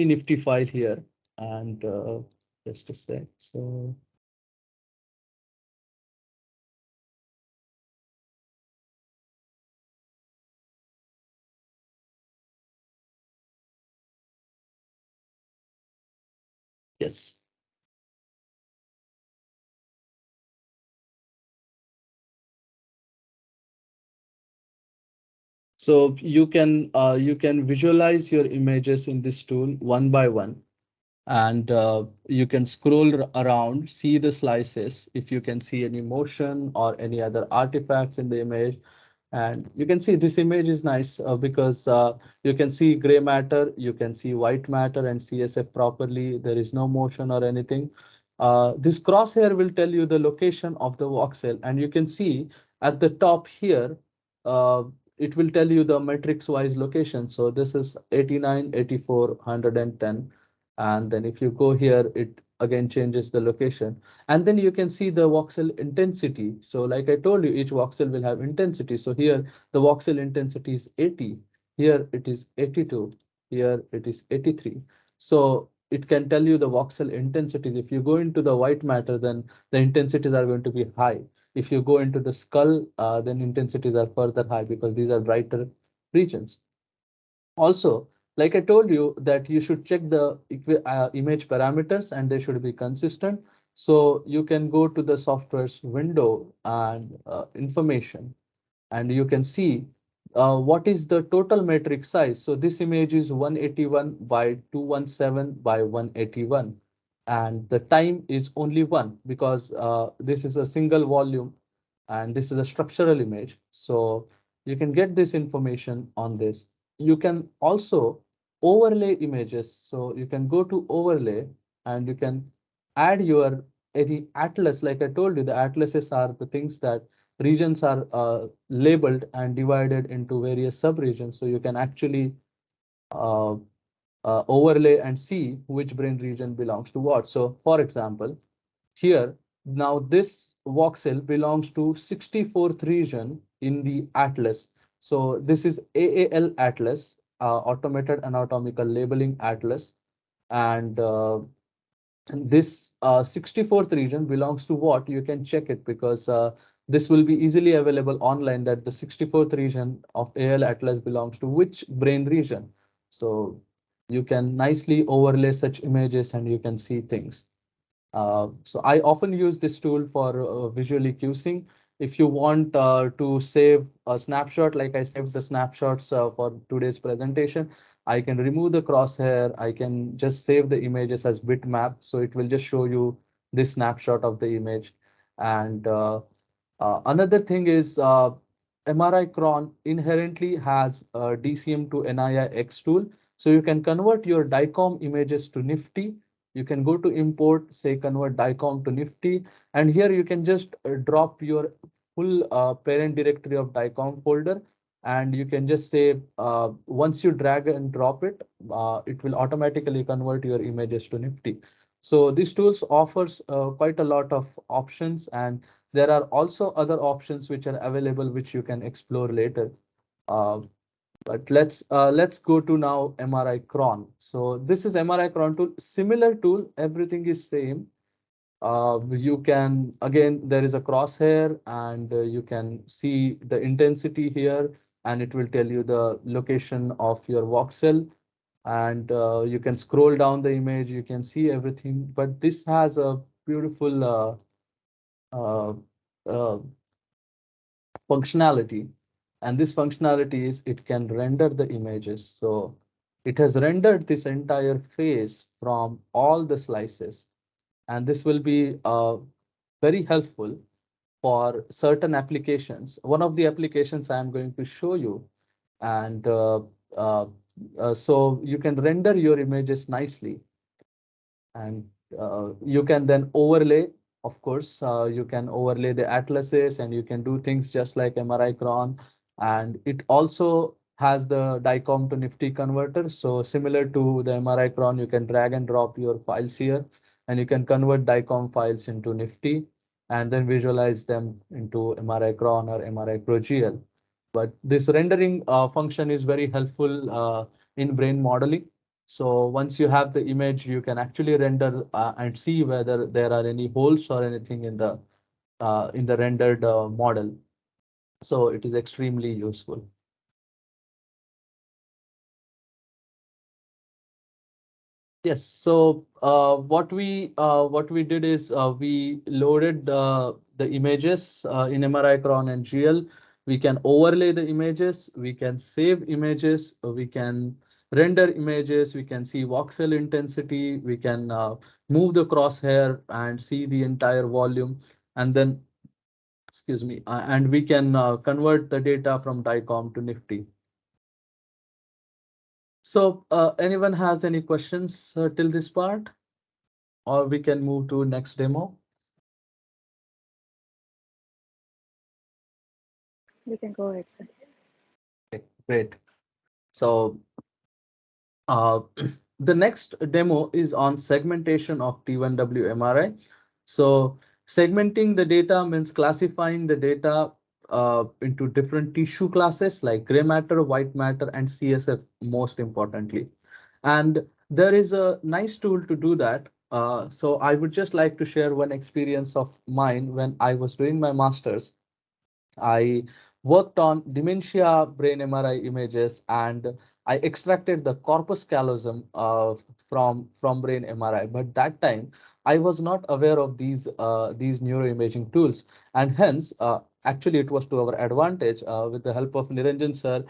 nifty file here. And just a sec. So yes. So you can visualize your images in this tool one by one, and you can scroll around, see the slices, if you can see any motion or any other artifacts in the image. And you can see this image is nice because you can see gray matter, you can see white matter and CSF properly. There is no motion or anything. This crosshair will tell you the location of the voxel, and you can see at the top here, uh, it will tell you the matrix wise location. So this is 89, 84, 110. And then if you go here, it again changes the location. And then you can see the voxel intensity. So like I told you, each voxel will have intensity. So here the voxel intensity is 80. Here it is 82. Here it is 83. So it can tell you the voxel intensities. If you go into the white matter, then the intensities are going to be high. If you go into the skull, then intensities are further high because these are brighter regions. Also, like I told you that you should check the image parameters and they should be consistent. So you can go to the software's window and information, and you can see what is the total matrix size. So this image is 181 by 217 by 181, and the time is only one because this is a single volume and this is a structural image. So you can get this information on this. You can also overlay images. So you can go to overlay and you can add your any atlas. Like I told you, the atlases are the things that regions are labeled and divided into various subregions. So you can actually uh, overlay and see which brain region belongs to what. So for example, here, now this voxel belongs to 64th region in the atlas. So this is AAL atlas, Automated Anatomical Labeling Atlas. And this 64th region belongs to what? You can check it because this will be easily available online, that the 64th region of AL Atlas belongs to which brain region. So you can nicely overlay such images and you can see things. So I often use this tool for visually cueing. If you want to save a snapshot, like I saved the snapshots for today's presentation, I can remove the crosshair. I can just save the images as bitmap. So it will just show you this snapshot of the image. And another thing is MRI cron inherently has a DCM to NIIX tool. So you can convert your DICOM images to Nifty. You can go to import, say convert DICOM to Nifty, and here you can just drop your full parent directory of DICOM folder, and you can just say once you drag and drop it, it will automatically convert your images to Nifty. So these tools offers quite a lot of options, and there are also other options which are available which you can explore later. Uh, but let's go to now MRI cron. So this is MRI cron tool, similar tool, everything is same. You can, again, there is a crosshair and you can see the intensity here, and it will tell you the location of your voxel. And you can scroll down the image, you can see everything. But this has a beautiful uh, uh, functionality. And this functionality is it can render the images. So it has rendered this entire face from all the slices. And this will be very helpful for certain applications. One of the applications I'm going to show you, and uh, so you can render your images nicely, and you can then overlay. Of course, you can overlay the atlases and you can do things just like MRI cron. And it also has the DICOM to Nifty converter. So similar to the MRI cron, you can drag and drop your files here, and you can convert DICOM files into Nifty and then visualize them into MRI cron or MRI ProGL. But this rendering function is very helpful in brain modeling. So once you have the image, you can actually render and see whether there are any holes or anything in the rendered model. So it is extremely useful. Yes. So what we did is we loaded the images in MRI cron and GL. We can overlay the images. We can save images. We can render images. We can see voxel intensity. We can move the crosshair and see the entire volume. And then, excuse me, and we can convert the data from DICOM to Nifty. So anyone has any questions till this part? or we can move to next demo. We can go ahead, sir. Okay, great. So uh, the next demo is on segmentation of T1W MRI. So segmenting the data means classifying the data into different tissue classes like gray matter, white matter, and CSF most importantly. And there is a nice tool to do that. So I would just like to share one experience of mine when I was doing my master's. I worked on dementia brain MRI images and I extracted the corpus callosum from brain MRI. But that time I was not aware of these neuroimaging tools, and hence actually it was to our advantage with the help of Niranjan sir.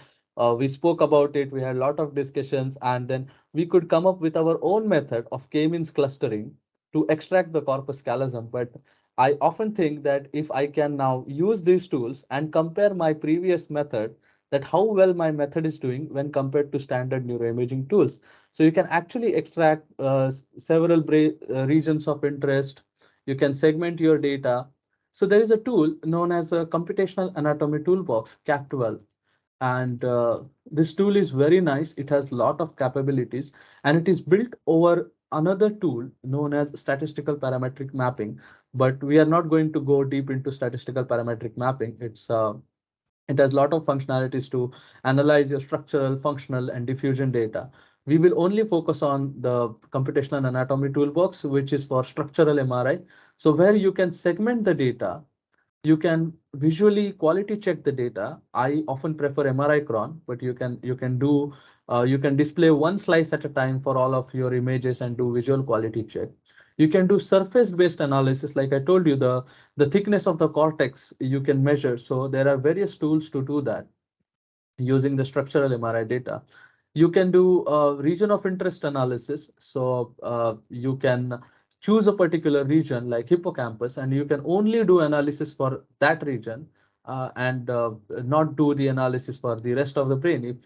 We spoke about it. We had a lot of discussions, and then we could come up with our own method of k-means clustering to extract the corpus callosum. But I often think that if I can now use these tools and compare my previous method, that how well my method is doing when compared to standard neuroimaging tools. So you can actually extract several regions of interest. You can segment your data. So there is a tool known as a computational anatomy toolbox, CAP12, and this tool is very nice. It has a lot of capabilities, and it is built over another tool known as statistical parametric mapping. But we are not going to go deep into statistical parametric mapping. It has a lot of functionalities to analyze your structural, functional, and diffusion data. We will only focus on the computational anatomy toolbox, which is for structural MRI. So where you can segment the data, you can visually quality check the data. I often prefer MRI cron, but you can display one slice at a time for all of your images and do visual quality check. You can do surface based analysis. Like I told you, the thickness of the cortex you can measure. So there are various tools to do that using the structural MRI data. You can do region of interest analysis. So you can choose a particular region like hippocampus, and you can only do analysis for that region and not do the analysis for the rest of the brain. If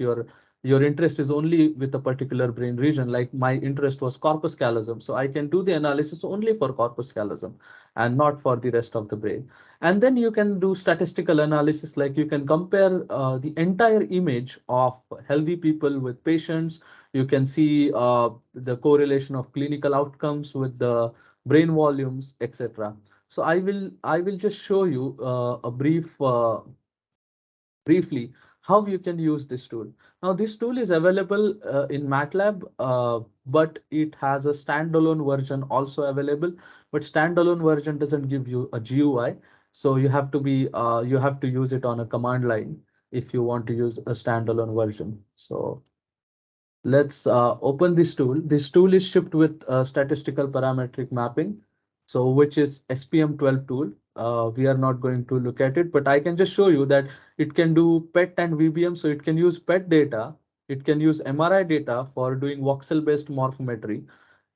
your interest is only with a particular brain region, like my interest was corpus callosum, so I can do the analysis only for corpus callosum and not for the rest of the brain. And then you can do statistical analysis, like you can compare the entire image of healthy people with patients. You can see the correlation of clinical outcomes with the brain volumes, etc. So I will just show you a briefly how you can use this tool. Now, this tool is available in MATLAB, but it has a standalone version also available. But standalone version doesn't give you a GUI, so you have to use it on a command line if you want to use a standalone version. So let's open this tool. This tool is shipped with statistical parametric mapping, so which is SPM12 tool. We are not going to look at it, but I can just show you that it can do PET and VBM. So it can use PET data. It can use MRI data for doing voxel-based morphometry.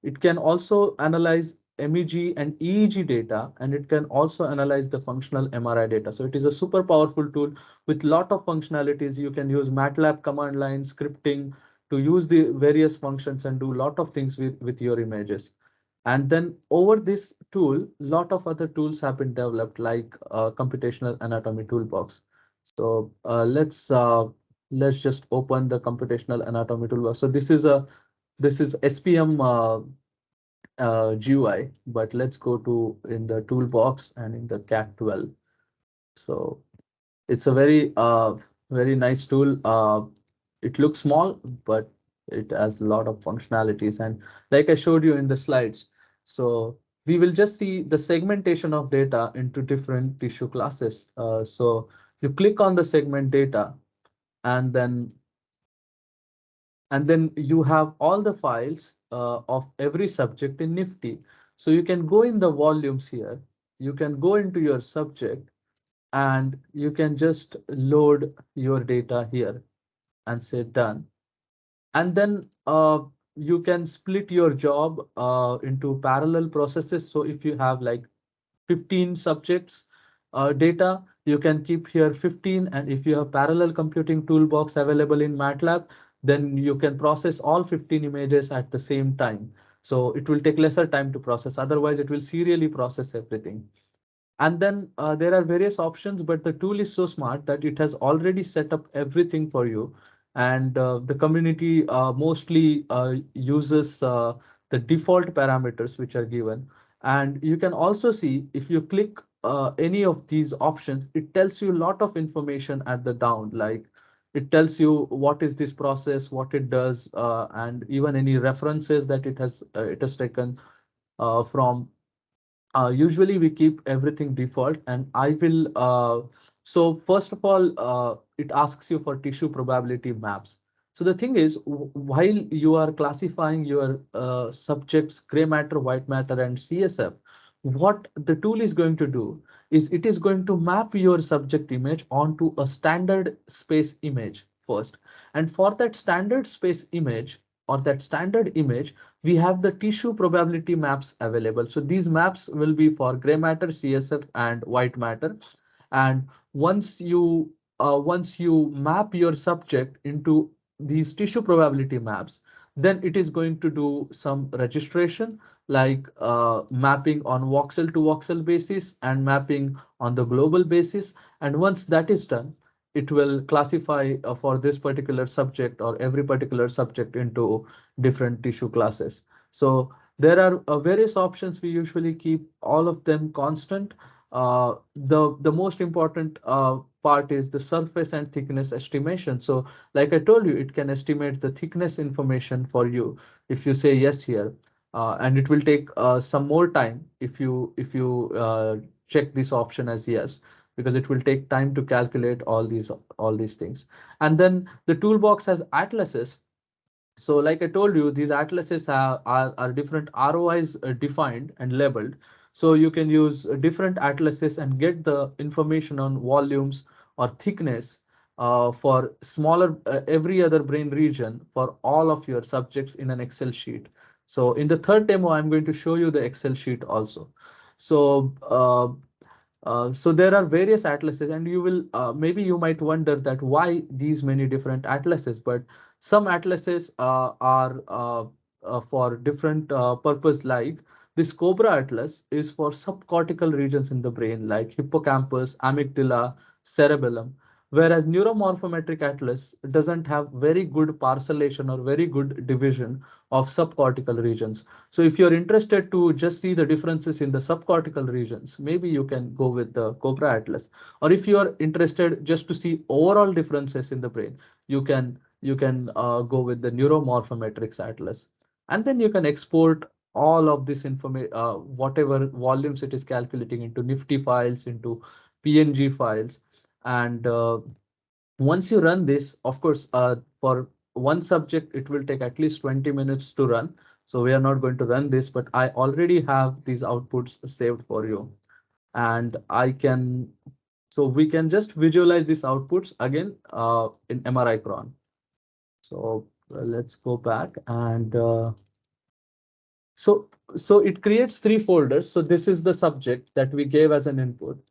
It can also analyze MEG and EEG data, and it can also analyze the functional MRI data. So it is a super powerful tool with lot of functionalities. You can use MATLAB command line scripting to use the various functions and do a lot of things with your images. And then over this tool, lot of other tools have been developed, like computational anatomy toolbox. So let's just open the computational anatomy toolbox. So this is SPM GUI, but let's go to in the toolbox and in the CAT12. So it's a very nice tool. It looks small, but it has a lot of functionalities. And like I showed you in the slides, so we will just see the segmentation of data into different tissue classes. So you click on the segment data, and then you have all the files of every subject in Nifty. So you can go in the volumes here. You can go into your subject, and you can just load your data here and say done. And then you can split your job into parallel processes. So if you have like 15 subjects data, you can keep here 15. And if you have parallel computing toolbox available in MATLAB, then you can process all 15 images at the same time. So it will take lesser time to process. Otherwise, it will serially process everything. And then there are various options, but the tool is so smart that it has already set up everything for you. And the community mostly uses the default parameters which are given. And you can also see if you click any of these options, it tells you a lot of information at the down, like it tells you what is this process, what it does, and even any references that it has taken from. Usually we keep everything default, and I will so first of all it asks you for tissue probability maps. So the thing is, while you are classifying your subjects gray matter, white matter, and CSF, what the tool is going to do is it is going to map your subject image onto a standard space image first. And for that standard space image, or that standard image, we have the tissue probability maps available. So these maps will be for gray matter, CSF, and white matter. And once you map your subject into these tissue probability maps, then it is going to do some registration, like mapping on voxel to voxel basis and mapping on the global basis. And once that is done, it will classify for this particular subject or every particular subject into different tissue classes. So there are various options. We usually keep all of them constant. The most important part is the surface and thickness estimation. So like I told you, it can estimate the thickness information for you if you say yes here. And it will take some more time if you check this option as yes, because it will take time to calculate all these things. And then the toolbox has atlases. So like I told you, these atlases are different ROIs defined and labeled. So you can use different atlases and get the information on volumes or thickness for smaller every other brain region for all of your subjects in an Excel sheet. So in the third demo, I'm going to show you the Excel sheet also. So so there are various atlases, and you will maybe you might wonder that why these many different atlases, but some atlases are for different purpose. Like this Cobra Atlas is for subcortical regions in the brain, like hippocampus, amygdala, cerebellum, whereas neuromorphometric atlas doesn't have very good parcellation or very good division of subcortical regions. So if you're interested to just see the differences in the subcortical regions, maybe you can go with the Cobra Atlas. Or if you are interested just to see overall differences in the brain, you can go with the Neuromorphometrics Atlas. And then you can export all of this information, whatever volumes it is calculating, into Nifty files, into PNG files. And once you run this, of course, for one subject, it will take at least 20 minutes to run. So we are not going to run this, but I already have these outputs saved for you. And so we can just visualize these outputs again in MRI cron. So let's go back and so it creates three folders. So this is the subject that we gave as an input.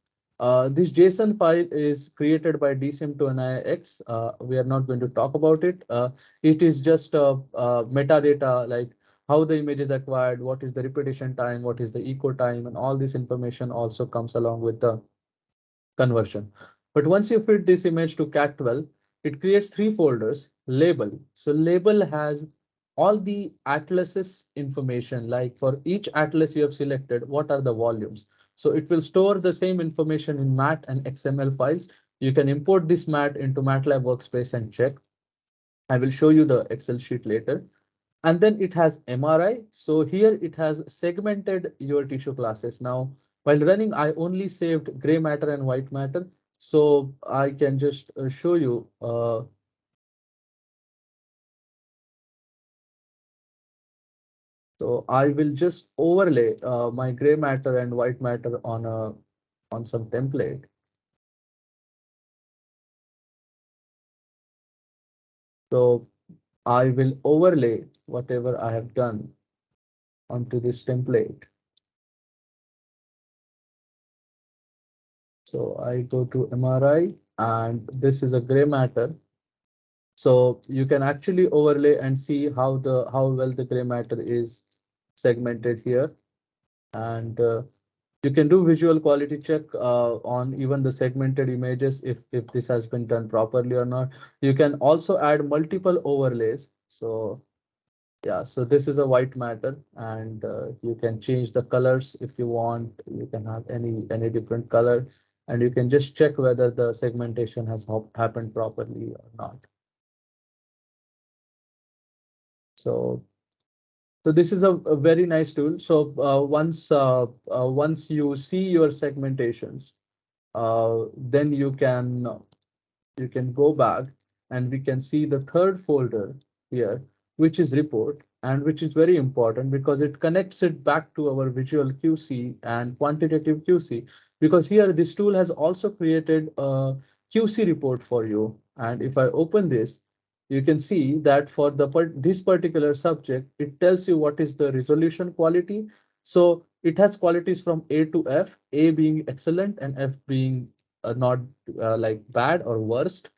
This JSON file is created by DSIM to NIX. We are not going to talk about it. It is just metadata, like how the image is acquired, what is the repetition time, what is the echo time, and all this information also comes along with the conversion. But once you fit this image to Cat12, it creates three folders. Label. So label has all the atlases information, like for each atlas you have selected, what are the volumes. So it will store the same information in MAT and XML files. You can import this MAT into MATLAB workspace and check. I will show you the Excel sheet later. And then it has MRI. So here it has segmented your tissue classes. Now, while running, I only saved gray matter and white matter. So I can just show you. So I will just overlay my gray matter and white matter on some template. So I will overlay whatever I have done onto this template. So I go to MRI, and this is a gray matter. So you can actually overlay and see how well the gray matter is segmented here. And you can do visual quality check on even the segmented images if this has been done properly or not. You can also add multiple overlays. So yeah, so this is a white matter, and you can change the colors if you want. You can have any different color, and you can just check whether the segmentation has happened properly or not. So so this is a very nice tool. So once you see your segmentations, then you can go back, and we can see the third folder here, which is report, and which is very important because it connects it back to our visual QC and quantitative QC, because here this tool has also created a QC report for you. And if I open this, you can see that for this particular subject, it tells you what is the resolution quality. So it has qualities from A to F, A being excellent and F being not like bad or worst.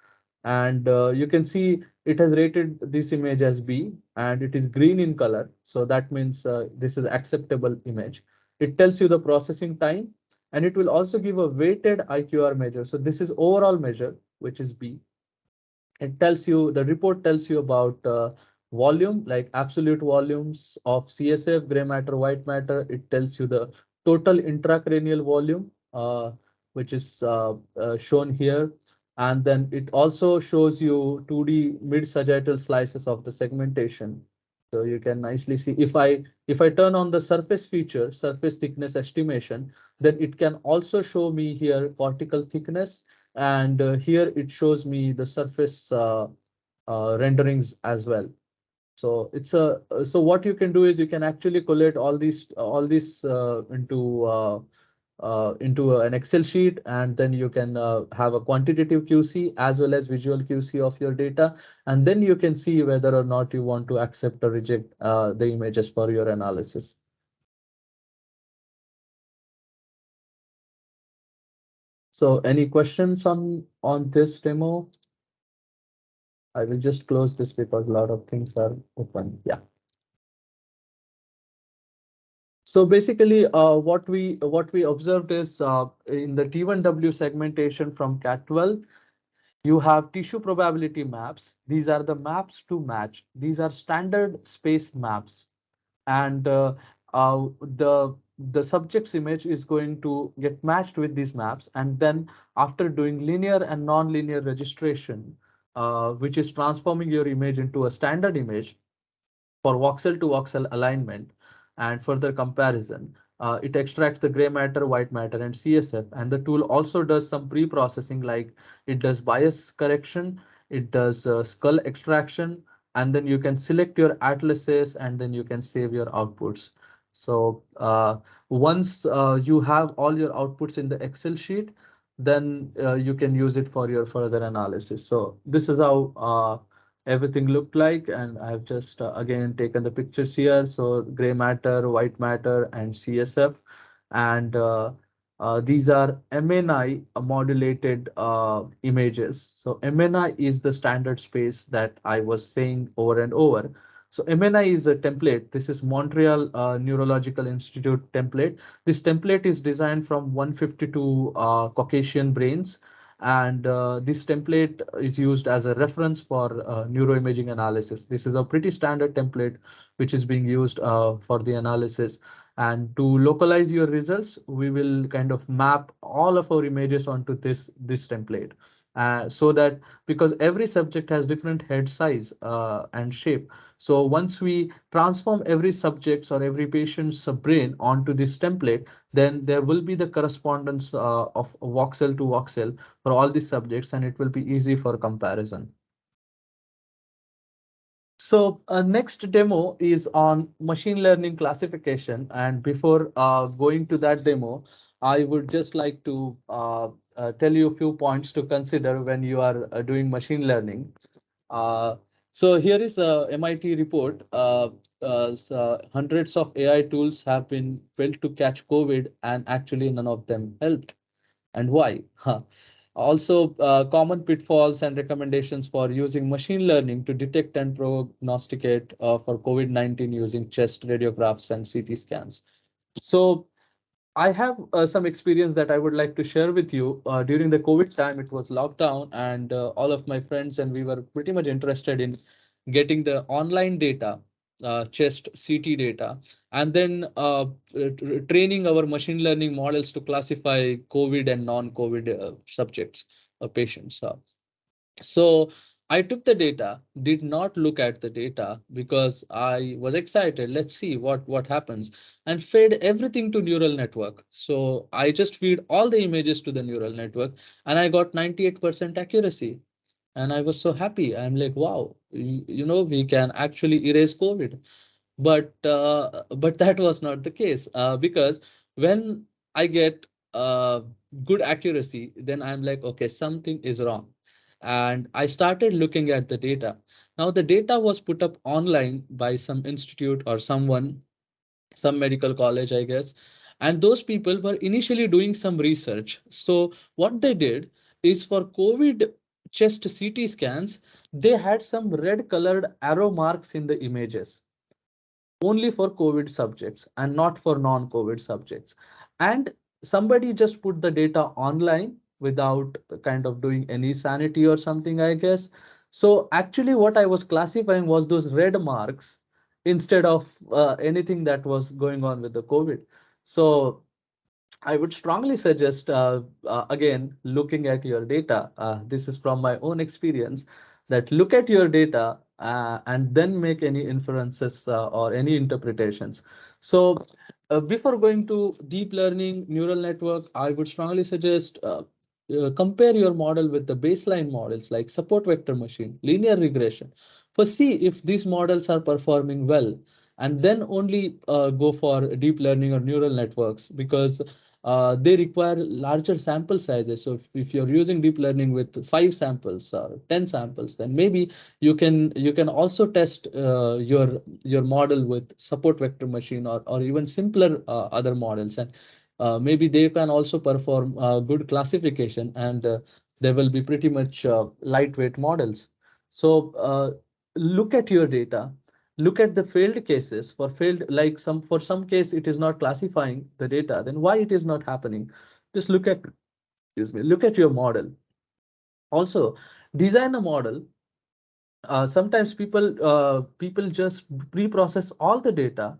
And you can see it has rated this image as B, and it is green in color. So that means this is acceptable image. It tells you the processing time, and it will also give a weighted IQR measure. So this is overall measure, which is B. It tells you, the report tells you about volume, like absolute volumes of CSF, gray matter, white matter. It tells you the total intracranial volume, which is shown here. And then it also shows you 2D mid-sagittal slices of the segmentation. So you can nicely see, if I turn on the surface feature, surface thickness estimation, then it can also show me here cortical thickness, and here it shows me the surface renderings as well. So so what you can do is you can actually collate all these into an Excel sheet, and then you can have a quantitative QC as well as visual QC of your data, and then you can see whether or not you want to accept or reject the images for your analysis. So any questions on this demo? I will just close this because a lot of things are open. Yeah. So basically, what we observed is in the T1W segmentation from Cat12, you have tissue probability maps. These are the maps to match. These are standard space maps, and uh, the subject's image is going to get matched with these maps, and then after doing linear and non-linear registration, which is transforming your image into a standard image for voxel to voxel alignment and further comparison. It extracts the gray matter, white matter, and CSF. And the tool also does some pre-processing, like it does bias correction, it does skull extraction, and then you can select your atlases, and then you can save your outputs. So once you have all your outputs in the Excel sheet, then you can use it for your further analysis. So this is how everything looked like, and I've just again taken the pictures here. So gray matter, white matter, and CSF, and these are MNI modulated images. So MNI is the standard space that I was saying over and over. So MNI is a template. This is Montreal Neurological Institute template. This template is designed from 152 Caucasian brains, and this template is used as a reference for neuroimaging analysis. This is a pretty standard template which is being used for the analysis. And to localize your results, we will kind of map all of our images onto this template. So that, because every subject has different head size and shape. So once we transform every subject's or every patient's brain onto this template, then there will be the correspondence of voxel to voxel for all these subjects, and it will be easy for comparison. So next demo is on machine learning classification. And before going to that demo, I would just like to tell you a few points to consider when you are doing machine learning. Uh, so here is a MIT report. Hundreds of AI tools have been built to catch COVID, and actually none of them helped. And why? Also, common pitfalls and recommendations for using machine learning to detect and prognosticate for COVID-19 using chest radiographs and CT scans. So I have some experience that I would like to share with you. During the COVID time, it was lockdown, and all of my friends and we were pretty much interested in getting the online data, chest CT data, and then training our machine learning models to classify COVID and non-COVID subjects, patients. So I took the data, did not look at the data because I was excited. Let's see what happens, and fed everything to neural network. So I just feed all the images to the neural network, and I got 98% accuracy. And I was so happy. I'm like, wow, we can actually erase COVID. But that was not the case, because when I get good accuracy, then I'm like, okay, something is wrong. And I started looking at the data. Now the data was put up online by some institute or someone, some medical college, I guess. And those people were initially doing some research. So what they did is, for COVID chest CT scans, they had some red colored arrow marks in the images only for COVID subjects and not for non-COVID subjects. And somebody just put the data online without kind of doing any sanity or something, I guess. So actually, what I was classifying was those red marks instead of anything that was going on with the COVID. So I would strongly suggest, again, looking at your data. This is from my own experience, that look at your data and then make any inferences or any interpretations. So before going to deep learning neural networks, I would strongly suggest compare your model with the baseline models like support vector machine, linear regression. For see if these models are performing well, and then only go for deep learning or neural networks, because they require larger sample sizes. So if you're using deep learning with 5 samples or 10 samples, then maybe you can also test your model with support vector machine, or even simpler other models, and maybe they can also perform good classification, and they will be pretty much lightweight models. So look at your data, look at the failed cases. For failed, like some, for some case it is not classifying the data, then why it is not happening. Just look at, excuse me, look at your model. Also, design a model. Sometimes people just pre-process all the data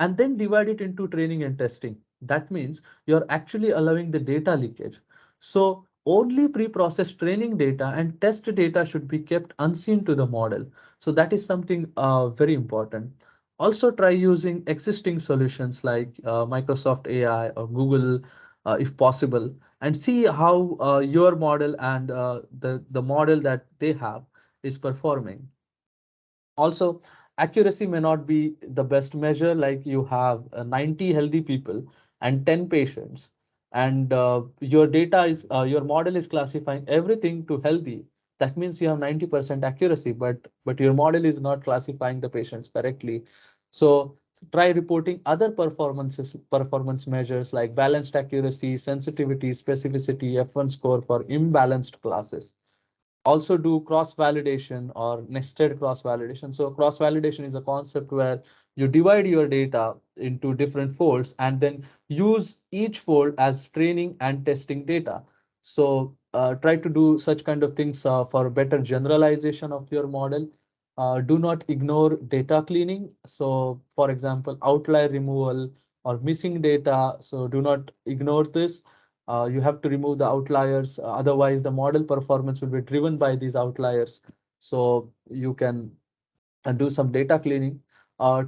and then divide it into training and testing. That means you're actually allowing the data leakage. So only pre-processed training data and test data should be kept unseen to the model. So that is something very important. Also try using existing solutions like Microsoft AI or Google, if possible, and see how your model and the model that they have is performing. Also, accuracy may not be the best measure. Like you have 90 healthy people and 10 patients, and your data is your model is classifying everything to healthy. That means you have 90% accuracy, but your model is not classifying the patients correctly. So try reporting other performance measures like balanced accuracy, sensitivity, specificity, F1 score for imbalanced classes. Also do cross validation or nested cross validation. So cross validation is a concept where you divide your data into different folds and then use each fold as training and testing data. So try to do such kind of things for better generalization of your model. Do not ignore data cleaning. So for example, outlier removal or missing data. So do not ignore this. You have to remove the outliers, otherwise the model performance will be driven by these outliers. So you can do some data cleaning.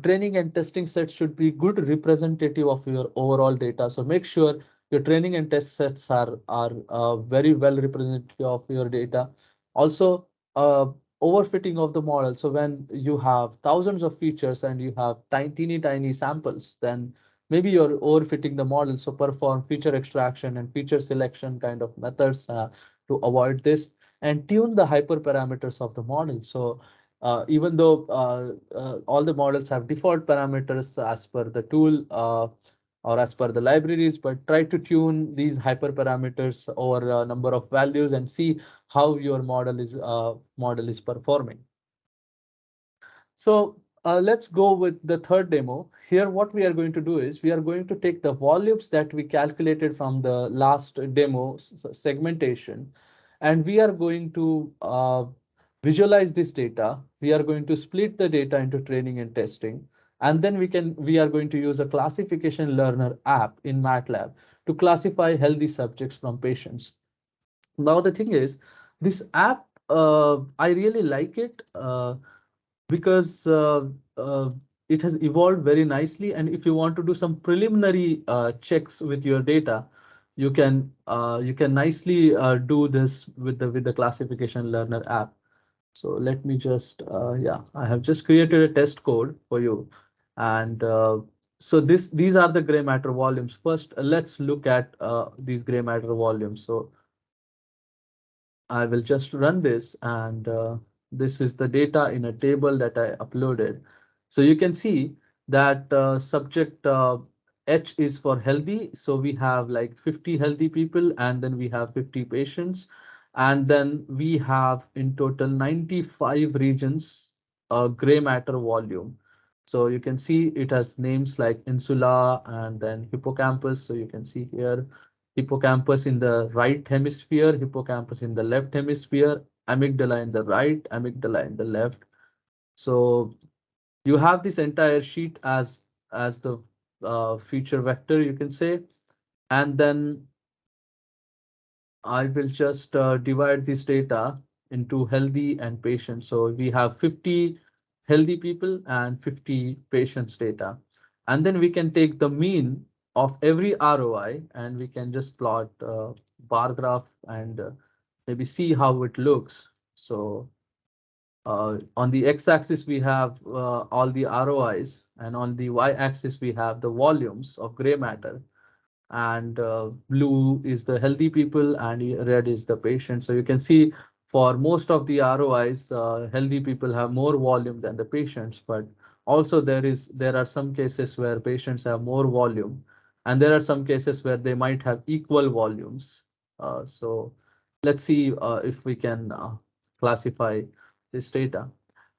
Training and testing sets should be good representative of your overall data. So make sure your training and test sets are very well representative of your data. Also, overfitting of the model. So when you have thousands of features and you have tiny samples, then maybe you're overfitting the model. So perform feature extraction and feature selection kind of methods to avoid this, and tune the hyperparameters of the model. So even though all the models have default parameters as per the tool or as per the libraries, but try to tune these hyperparameters over a number of values and see how your model is performing. So let's go with the third demo. Here, what we are going to do is we are going to take the volumes that we calculated from the last demo segmentation, and we are going to visualize this data. We are going to split the data into training and testing. And then we are going to use a classification learner app in MATLAB to classify healthy subjects from patients. Now, the thing is, this app, I really like it. Because uh, it has evolved very nicely. And if you want to do some preliminary checks with your data, you can nicely do this with the classification learner app. So let me just yeah, I have just created a test code for you. And so these are the gray matter volumes. First, let's look at these gray matter volumes. So I will just run this, and this is the data in a table that I uploaded. So you can see that subject H is for healthy. So we have like 50 healthy people, and then we have 50 patients. And then we have in total 95 regions gray matter volume. So you can see it has names like insula and then hippocampus. So you can see here hippocampus in the right hemisphere, hippocampus in the left hemisphere, amygdala in the right, amygdala in the left. So you have this entire sheet as the feature vector, you can say. And then I will just divide this data into healthy and patient. So we have 50 healthy people and 50 patients data. And then we can take the mean of every ROI and we can just plot bar graph and maybe see how it looks. So on the x-axis, we have all the ROIs, and on the y-axis, we have the volumes of gray matter, and blue is the healthy people and red is the patient. So you can see for most of the ROIs, healthy people have more volume than the patients, but also there are some cases where patients have more volume, and there are some cases where they might have equal volumes. So let's see if we can classify this data.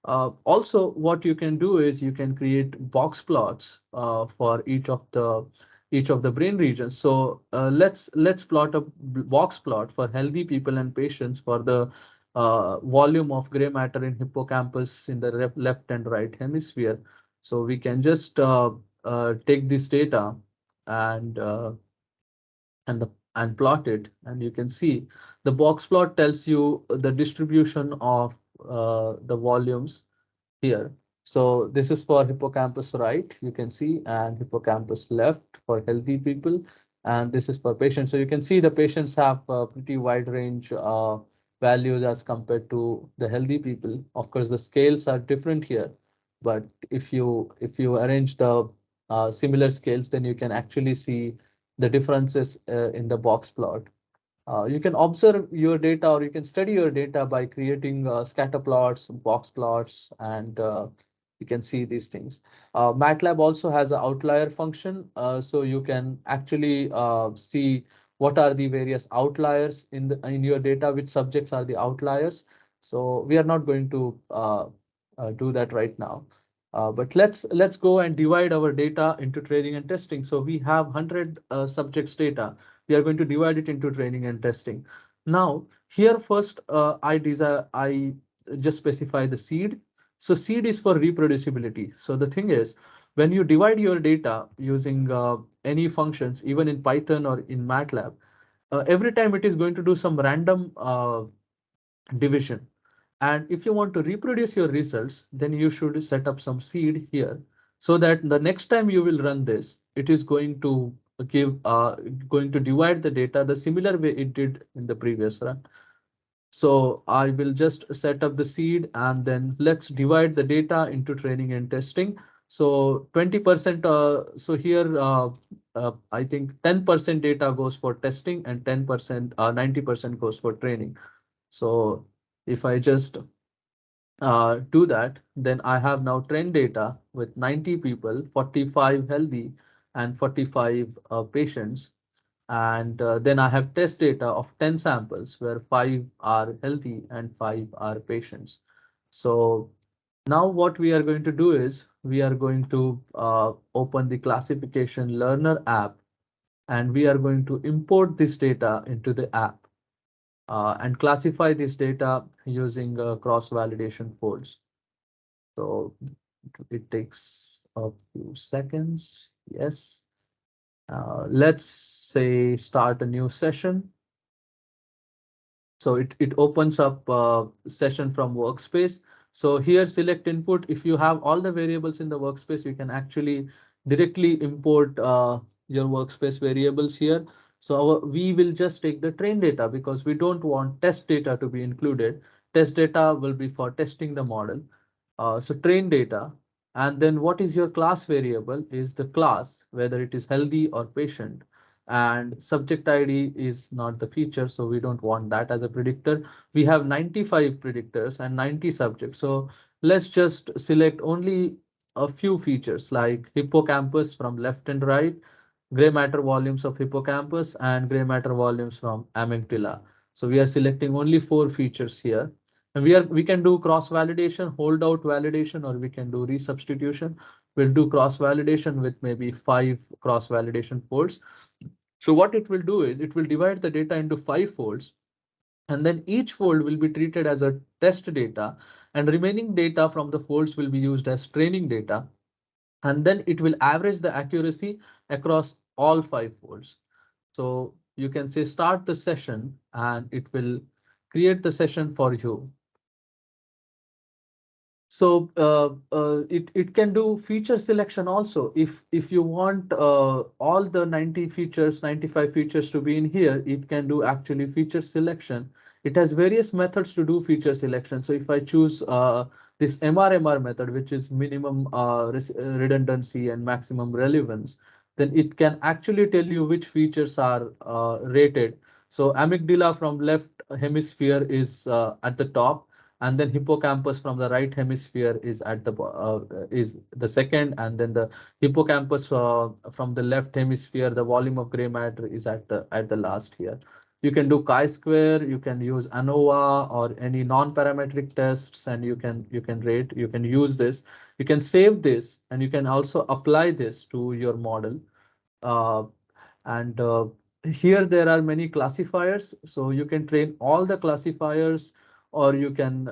Also, what you can do is you can create box plots for each of the brain regions. So let's plot a box plot for healthy people and patients for the volume of gray matter in hippocampus in the left and right hemisphere. So we can just take this data and and plot it, and you can see the box plot tells you the distribution of the volumes here. So this is for hippocampus right, you can see, and hippocampus left for healthy people, and this is for patients. So you can see the patients have a pretty wide range values as compared to the healthy people. Of course, the scales are different here, but if you arrange the similar scales, then you can actually see the differences in the box plot. You can observe your data or you can study your data by creating scatter plots, box plots, and you can see these things. MATLAB also has an outlier function, so you can actually see what are the various outliers in your data, which subjects are the outliers. So we are not going to do that right now. But let's go and divide our data into training and testing. So we have 100 subjects data. We are going to divide it into training and testing. Now, here first, I just specify the seed. So seed is for reproducibility. So the thing is, when you divide your data using any functions, even in Python or in MATLAB, every time it is going to do some random division. And if you want to reproduce your results, then you should set up some seed here so that the next time you will run this, it is going to going to divide the data the similar way it did in the previous run. So I will just set up the seed and then let's divide the data into training and testing. So 20%, so here I think 10% data goes for testing and 10%, 90% goes for training. So if I just do that, then I have now trend data with 90 people, 45 healthy, and 45 patients. And then I have test data of 10 samples where 5 are healthy and 5 are patients. So now what we are going to do is we are going to open the classification learner app, and we are going to import this data into the app and classify this data using cross-validation folds. So it takes a few seconds. Yes. Let's say start a new session. So it opens up a session from workspace. So here select input. If you have all the variables in the workspace, you can actually directly import your workspace variables here. So we will just take the train data because we don't want test data to be included. Test data will be for testing the model. So train data, and then what is your class variable is the class, whether it is healthy or patient, and subject ID is not the feature, so we don't want that as a predictor. We have 95 predictors and 90 subjects, so let's just select only a few features like hippocampus from left and right, gray matter volumes of hippocampus, and gray matter volumes from amygdala. So we are selecting only 4 features here. And we can do cross validation, hold out validation, or we can do resubstitution. We'll do cross validation with maybe 5 cross validation folds. So what it will do is it will divide the data into 5 folds, and then each fold will be treated as a test data, and remaining data from the folds will be used as training data, and then it will average the accuracy across all 5 folds. So you can say start the session and it will create the session for you. So it can do feature selection also. If you want all the 90 features, 95 features to be in here, it can do actually feature selection. It has various methods to do feature selection. So if I choose this MRMR method, which is minimum redundancy and maximum relevance, then it can actually tell you which features are rated. So amygdala from left hemisphere is at the top, and then hippocampus from the right hemisphere is at the is the second, and then the hippocampus from the left hemisphere, the volume of gray matter is at the last here. You can do chi-square, you can use ANOVA or any non-parametric tests, and you can rate, you can use this, you can save this, and you can also apply this to your model. And here there are many classifiers, so you can train all the classifiers, or you can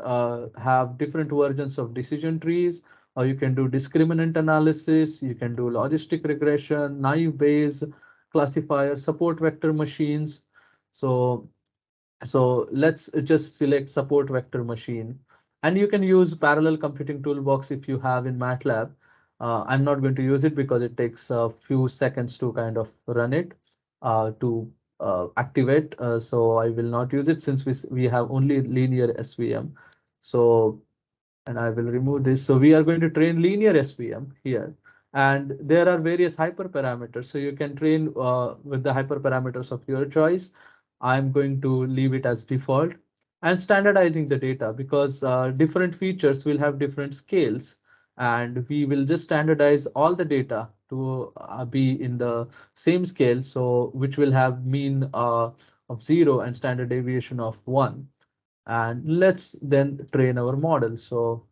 have different versions of decision trees, or you can do discriminant analysis, you can do logistic regression, naive Bayes classifier, support vector machines. So let's just select support vector machine, and you can use parallel computing toolbox if you have in MATLAB. I'm not going to use it because it takes a few seconds to kind of run it to activate. So I will not use it since we have only linear SVM. So, and I will remove this. So we are going to train linear SVM here. And there are various hyperparameters. So you can train with the hyperparameters of your choice. I'm going to leave it as default, and standardizing the data because different features will have different scales, and we will just standardize all the data to be in the same scale. So which will have mean of 0 and standard deviation of 1. And let's then train our model. So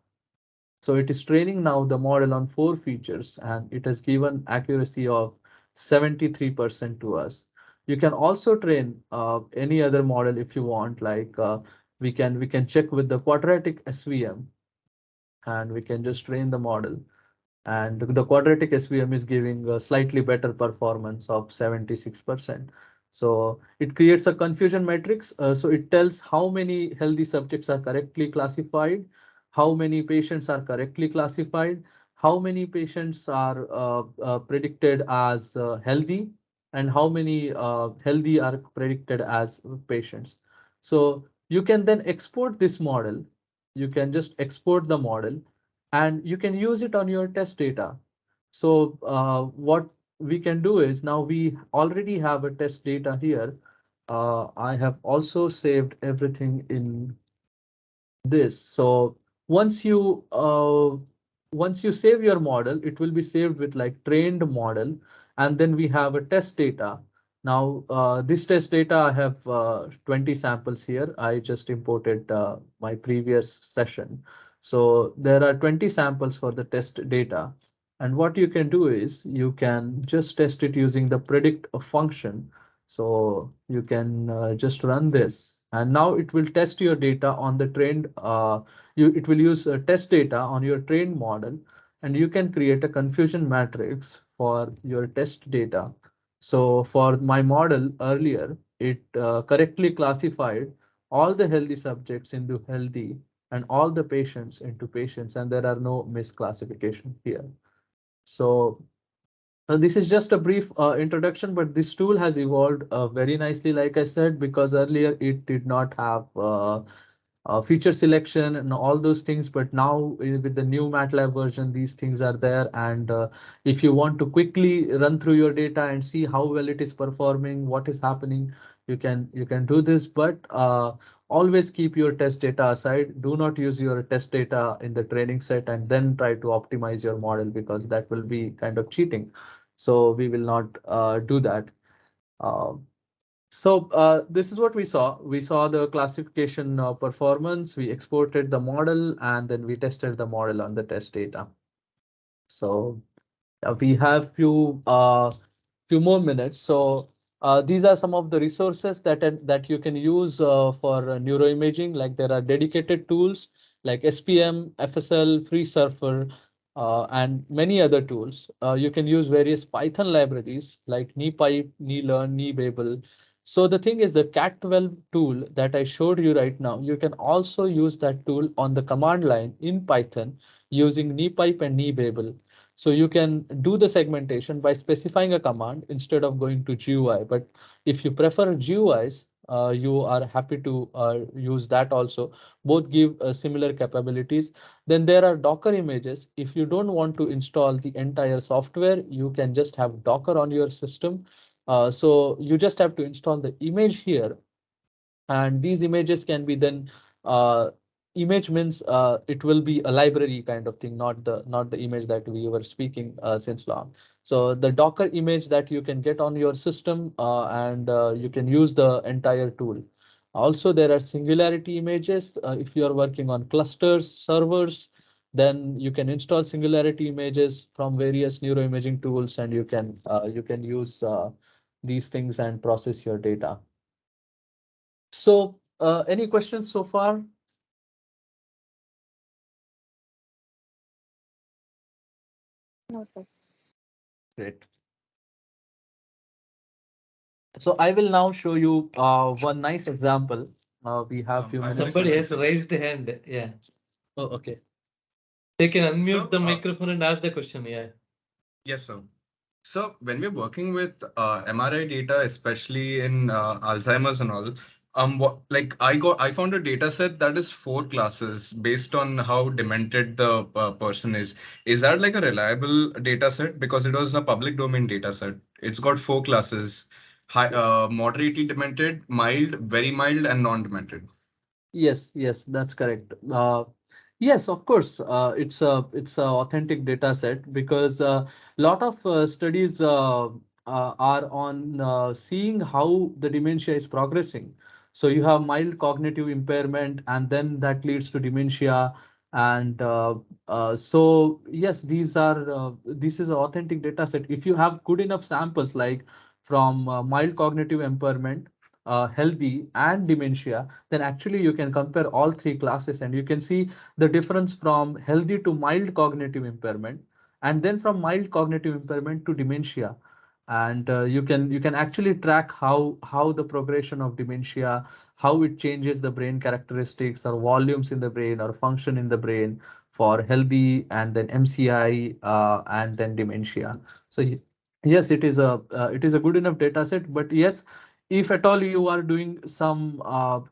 it is training now the model on 4 features, and it has given accuracy of 73% to us. You can also train any other model if you want, like we can check with the quadratic SVM, and we can just train the model. And the quadratic SVM is giving a slightly better performance of 76%. So it creates a confusion matrix. So it tells how many healthy subjects are correctly classified, how many patients are correctly classified, how many patients are predicted as healthy, and how many healthy are predicted as patients. So you can then export this model. You can just export the model, and you can use it on your test data. So what we can do is now we already have a test data here. I have also saved everything in this. So once you uh, once you save your model, it will be saved with like trained model, And then we have a test data. Now, this test data, I have 20 samples here. I just imported my previous session. So there are 20 samples for the test data. And what you can do is you can just test it using the predict function. So you can just run this. And now it will test your data on the trained, it will use test data on your trained model, and you can create a confusion matrix for your test data. So for my model earlier, it correctly classified all the healthy subjects into healthy and all the patients into patients, and there are no misclassification here. So this is just a brief introduction, but this tool has evolved very nicely, like I said, because earlier it did not have feature selection and all those things, but now with the new MATLAB version, these things are there. And if you want to quickly run through your data and see how well it is performing, what is happening, you can do this. But always keep your test data aside. Do not use your test data in the training set and then try to optimize your model, because that will be kind of cheating. So we will not do that. Um, so this is what we saw. We saw the classification performance. We exported the model and then we tested the model on the test data. So we have few more minutes. So these are some of the resources that you can use for neuroimaging. Like there are dedicated tools like SPM, FSL, FreeSurfer, and many other tools. You can use various Python libraries like NePipe, NeLearn, NeBabel. So the thing is, the Cat12 tool that I showed you right now, you can also use that tool on the command line in Python using NePipe and NeBabel. So you can do the segmentation by specifying a command instead of going to GUI. But if you prefer GUIs, you are happy to use that also. Both give similar capabilities. Then there are Docker images. If you don't want to install the entire software, you can just have Docker on your system. So you just have to install the image here, and these images can be then image means it will be a library kind of thing, not the image that we were speaking since long. So the Docker image that you can get on your system, and you can use the entire tool. Also, there are Singularity images. If you are working on clusters, servers, then you can install Singularity images from various neuroimaging tools, and you can use these things and process your data. So, any questions so far? No, sir. Great. So I will now show you one nice example. We have few I have minutes. a Somebody has question. raised hand. Yeah. Oh, okay. They can unmute So, the microphone and ask the question. Yeah. yes, sir. So when we're working with MRI data, especially in Alzheimer's and all, I found a data set that is 4 classes based on how demented the person is. Is that like a reliable data set? Because it was a public domain data set. It's got 4 classes: high, moderately demented, mild, very mild, and non-demented. Yes, that's correct. Yes, of course, it's a authentic data set, because a lot of studies are on seeing how the dementia is progressing. So you have mild cognitive impairment, and then that leads to dementia. And so yes, this is an authentic data set. If you have good enough samples, like from mild cognitive impairment, healthy, and dementia, then actually you can compare all 3 classes and you can see the difference from healthy to mild cognitive impairment, and then from mild cognitive impairment to dementia. And you can actually track how the progression of dementia, how it changes the brain characteristics or volumes in the brain or function in the brain for healthy, and then MCI, and then dementia. So yes, it is a good enough data set. But yes, if at all you are doing some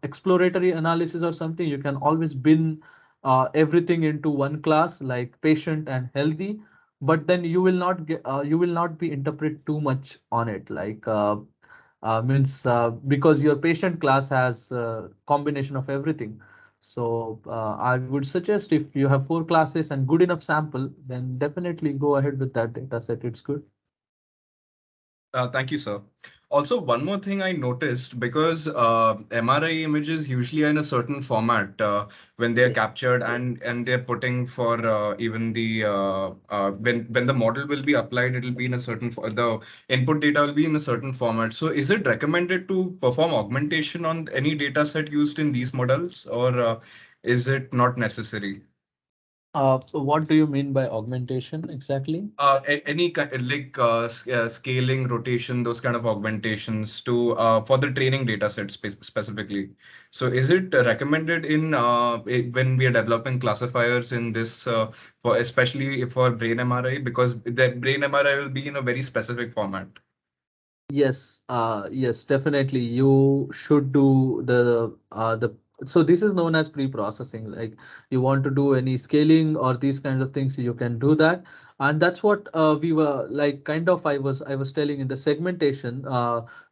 exploratory analysis or something, you can always bin everything into one class like patient and healthy. But then you will not be interpret too much on it, like means because your patient class has a combination of everything. So I would suggest, if you have 4 classes and good enough sample, then definitely go ahead with that data set. It's good. Thank you, sir. Also, one more thing I noticed, because MRI images usually are in a certain format when they're Yeah. captured, and they're putting for even the when the model will be applied, it'll be in a certain the input data will be in a certain format. So, is it recommended to perform augmentation on any data set used in these models, or is it not necessary? So what do you mean by augmentation exactly? Any kind like scaling, rotation, those kind of augmentations to for the training data set specifically. So is it recommended in when we are developing classifiers in this for especially for brain MRI, because the brain MRI will be in a very specific format. Yes, yes, definitely. You should do the so this is known as pre-processing. Like you want to do any scaling or these kinds of things, you can do that. And that's what we were like kind of I was telling in the segmentation,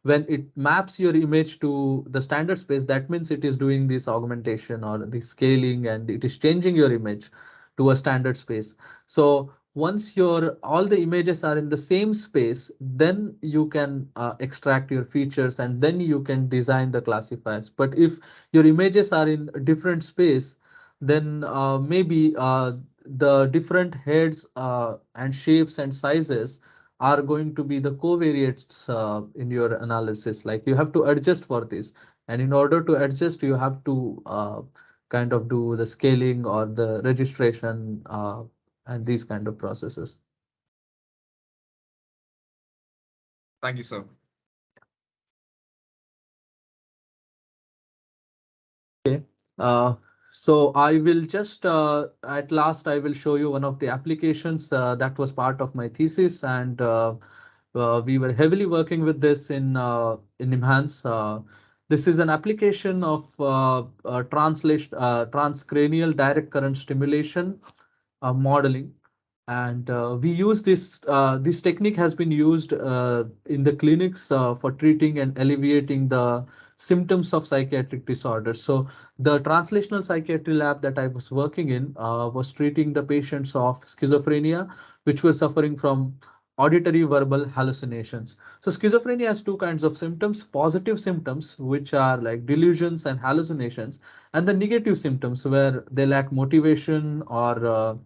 when it maps your image to the standard space, that means it is doing this augmentation or the scaling, and it is changing your image to a standard space. So once your all the images are in the same space, then you can extract your features, and then you can design the classifiers. But if your images are in a different space, then maybe the different heads and shapes and sizes are going to be the covariates in your analysis. Like you have to adjust for this, and in order to adjust, you have to kind of do the scaling or the registration and these kind of processes. Thank you, sir. Okay. Uh, so I will just at last I will show you one of the applications that was part of my thesis, and we were heavily working with this in NIMHANS. This is an application of transcranial direct current stimulation modeling. And we use this technique has been used in the clinics for treating and alleviating the symptoms of psychiatric disorders. So the translational psychiatry lab that I was working in was treating the patients of schizophrenia, which were suffering from auditory verbal hallucinations. So schizophrenia has two kinds of symptoms: positive symptoms, which are like delusions and hallucinations, and the negative symptoms where they lack motivation, or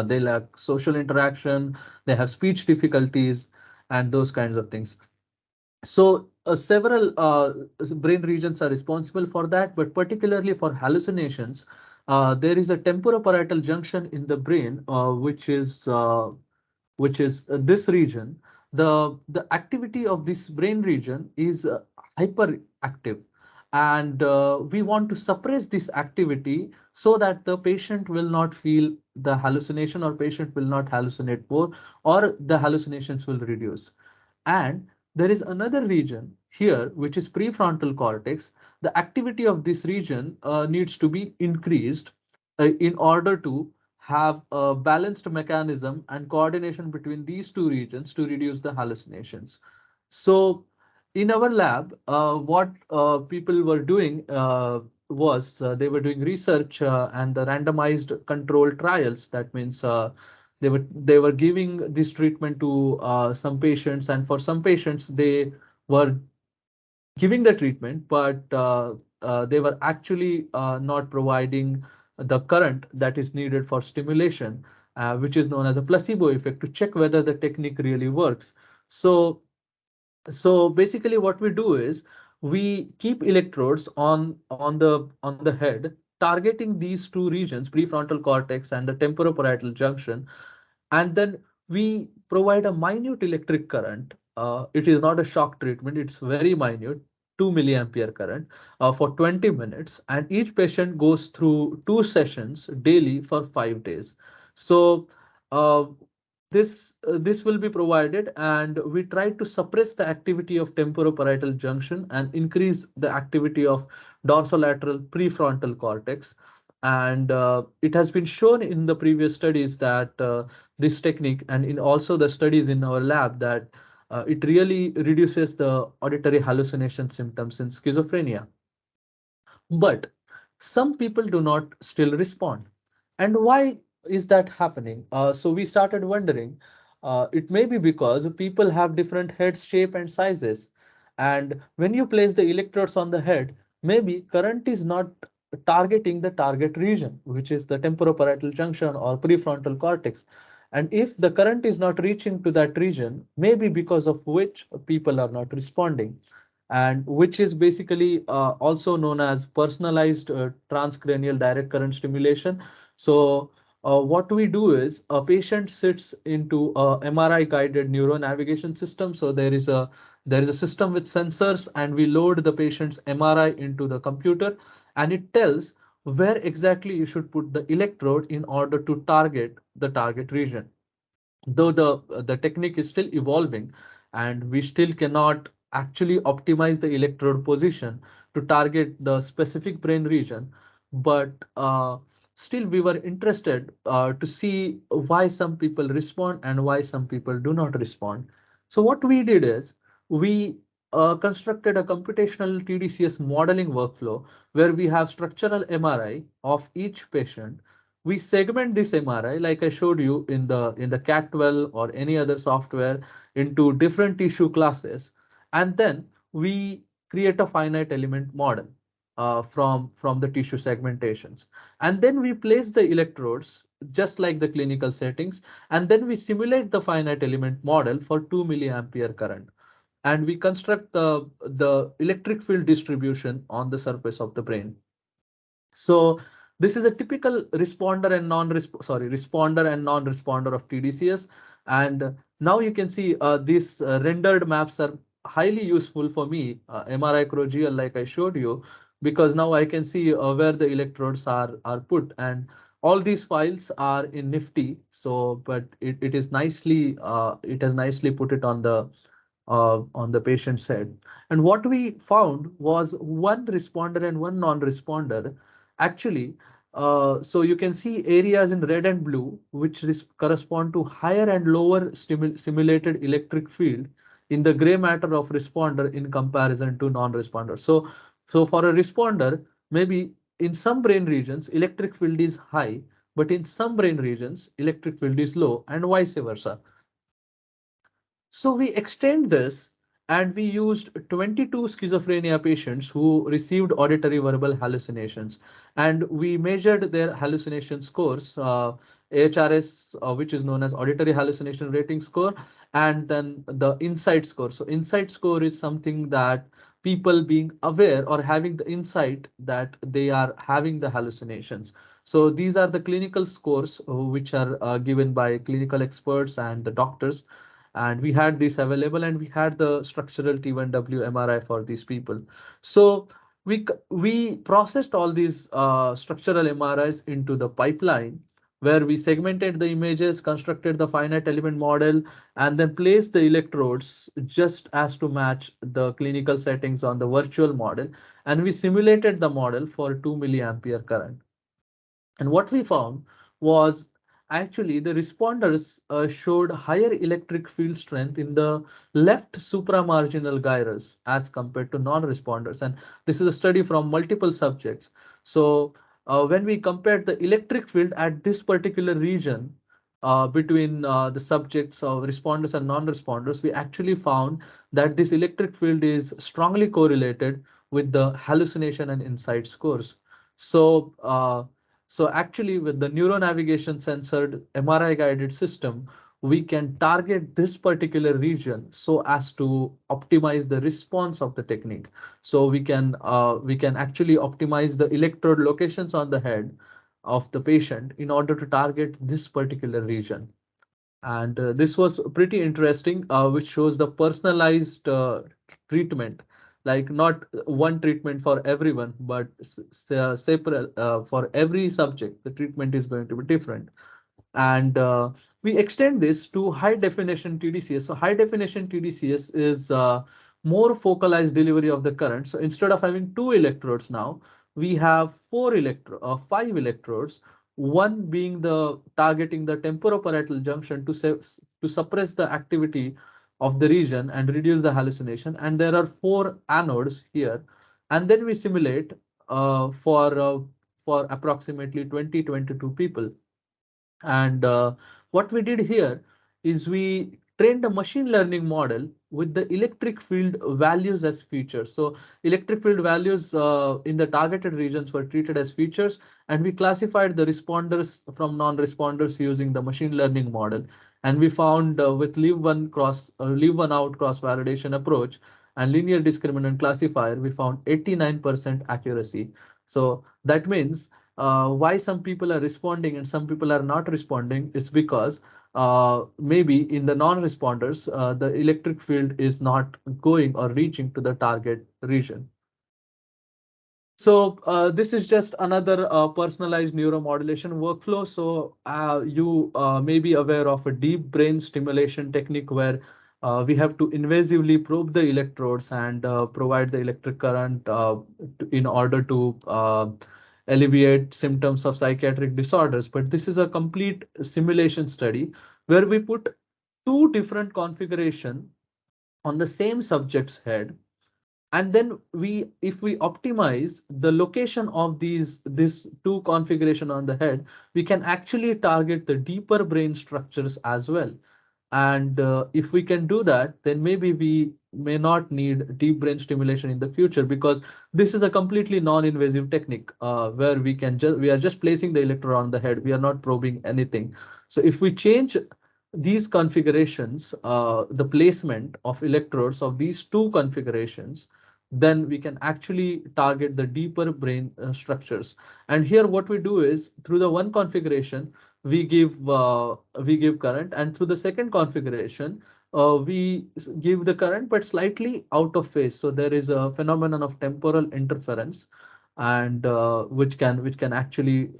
they lack social interaction, they have speech difficulties, and those kinds of things. So several brain regions are responsible for that, but particularly for hallucinations, there is a temporoparietal junction in the brain, which is this region. The activity of this brain region is hyperactive, and we want to suppress this activity so that the patient will not feel the hallucination, or patient will not hallucinate more, or the hallucinations will reduce. And there is another region here, which is prefrontal cortex. The activity of this region needs to be increased in order to have a balanced mechanism and coordination between these two regions to reduce the hallucinations. So in our lab, what people were doing was they were doing research and the randomized controlled trials. That means they were giving this treatment to some patients, and for some patients they were giving the treatment, but they were actually not providing the current that is needed for stimulation, which is known as a placebo effect, to check whether the technique really works. So basically what we do is we keep electrodes on the head, targeting these two regions, prefrontal cortex and the temporoparietal junction, and then we provide a minute electric current. It is not a shock treatment, it's very minute, 2 milliampere current for 20 minutes, and each patient goes through two sessions daily for 5 days. So uh, this will be provided, and we try to suppress the activity of temporoparietal junction and increase the activity of dorsolateral prefrontal cortex. And it has been shown in the previous studies that this technique, and in also the studies in our lab, that it really reduces the auditory hallucination symptoms in schizophrenia. But some people do not still respond. And why is that happening? So we started wondering, It may be because people have different head shape and sizes. And when you place the electrodes on the head, maybe current is not targeting the target region, which is the temporoparietal junction or prefrontal cortex. And if the current is not reaching to that region, maybe because of which people are not responding, and which is basically also known as personalized transcranial direct current stimulation. So what we do is a patient sits into a MRI guided neuronavigation system. So there is a system with sensors, and we load the patient's MRI into the computer, and it tells where exactly you should put the electrode in order to target the target region. Though the technique is still evolving, and we still cannot actually optimize the electrode position to target the specific brain region, but still we were interested to see why some people respond and why some people do not respond. So what we did is we constructed a computational tDCS modeling workflow where we have structural MRI of each patient. We segment this MRI, like I showed you in the CAT12 or any other software, into different tissue classes, and then we create a finite element model from the tissue segmentations, and then we place the electrodes just like the clinical settings, and then we simulate the finite element model for 2 milliampere current, and we construct the electric field distribution on the surface of the brain. So this is a typical responder and non-responder of tDCS. And now you can see these rendered maps are highly useful for me, MRI GL, like I showed you, because now I can see where the electrodes are put, and all these files are in Nifty. So, but it is nicely it has nicely put it on the patient's head. And what we found was one responder and one non-responder. Actually, so you can see areas in red and blue, which correspond to higher and lower simulated electric field in the gray matter of responder in comparison to non-responder. So for a responder, maybe in some brain regions, electric field is high, but in some brain regions, electric field is low, and vice versa. So we extend this, and we used 22 schizophrenia patients who received auditory verbal hallucinations, and we measured their hallucination scores, AHRS, which is known as auditory hallucination rating score, and then the insight score. So insight score is something that people being aware or having the insight that they are having the hallucinations. So these are the clinical scores which are given by clinical experts and the doctors, and we had this available, and we had the structural T1W MRI for these people. So we processed all these structural MRIs into the pipeline, where we segmented the images, constructed the finite element model, and then placed the electrodes just as to match the clinical settings on the virtual model, and we simulated the model for 2 milliampere current. And what we found was actually the responders showed higher electric field strength in the left supramarginal gyrus as compared to non-responders. And this is a study from multiple subjects. So when we compared the electric field at this particular region between the subjects of responders and non-responders, we actually found that this electric field is strongly correlated with the hallucination and insight scores. So actually, with the neuronavigation censored MRI guided system, we can target this particular region so as to optimize the response of the technique. So we can actually optimize the electrode locations on the head of the patient in order to target this particular region. And this was pretty interesting, which shows the personalized treatment, like not one treatment for everyone, but separate for every subject. The treatment is going to be different. And we extend this to high definition tDCS. So high definition tDCS is more focalized delivery of the current. So instead of having two electrodes now, we have five electrodes, one being the targeting the temporoparietal junction to suppress the activity of the region and reduce the hallucination. And there are four anodes here. And then we simulate for approximately 20-22 people. And what we did here is we trained a machine learning model with the electric field values as features. So electric field values in the targeted regions were treated as features, and we classified the responders from non-responders using the machine learning model. And we found with leave one out cross validation approach and linear discriminant classifier, we found 89% accuracy. So that means why some people are responding and some people are not responding is because maybe in the non-responders, the electric field is not going or reaching to the target region. So this is just another personalized neuromodulation workflow. So you may be aware of a deep brain stimulation technique where we have to invasively probe the electrodes and provide the electric current in order to alleviate symptoms of psychiatric disorders. But this is a complete simulation study where we put two different configuration on the same subject's head, and then if we optimize the location of this two configuration on the head, we can actually target the deeper brain structures as well. And if we can do that, then maybe we may not need deep brain stimulation in the future, because this is a completely non-invasive technique where we are just placing the electrode on the head. We are not probing anything. So if we change these configurations, the placement of electrodes of these two configurations, then we can actually target the deeper brain structures. And here what we do is, through the one configuration, we give current, and through the second configuration, we give the current but slightly out of phase. So there is a phenomenon of temporal interference, and which can actually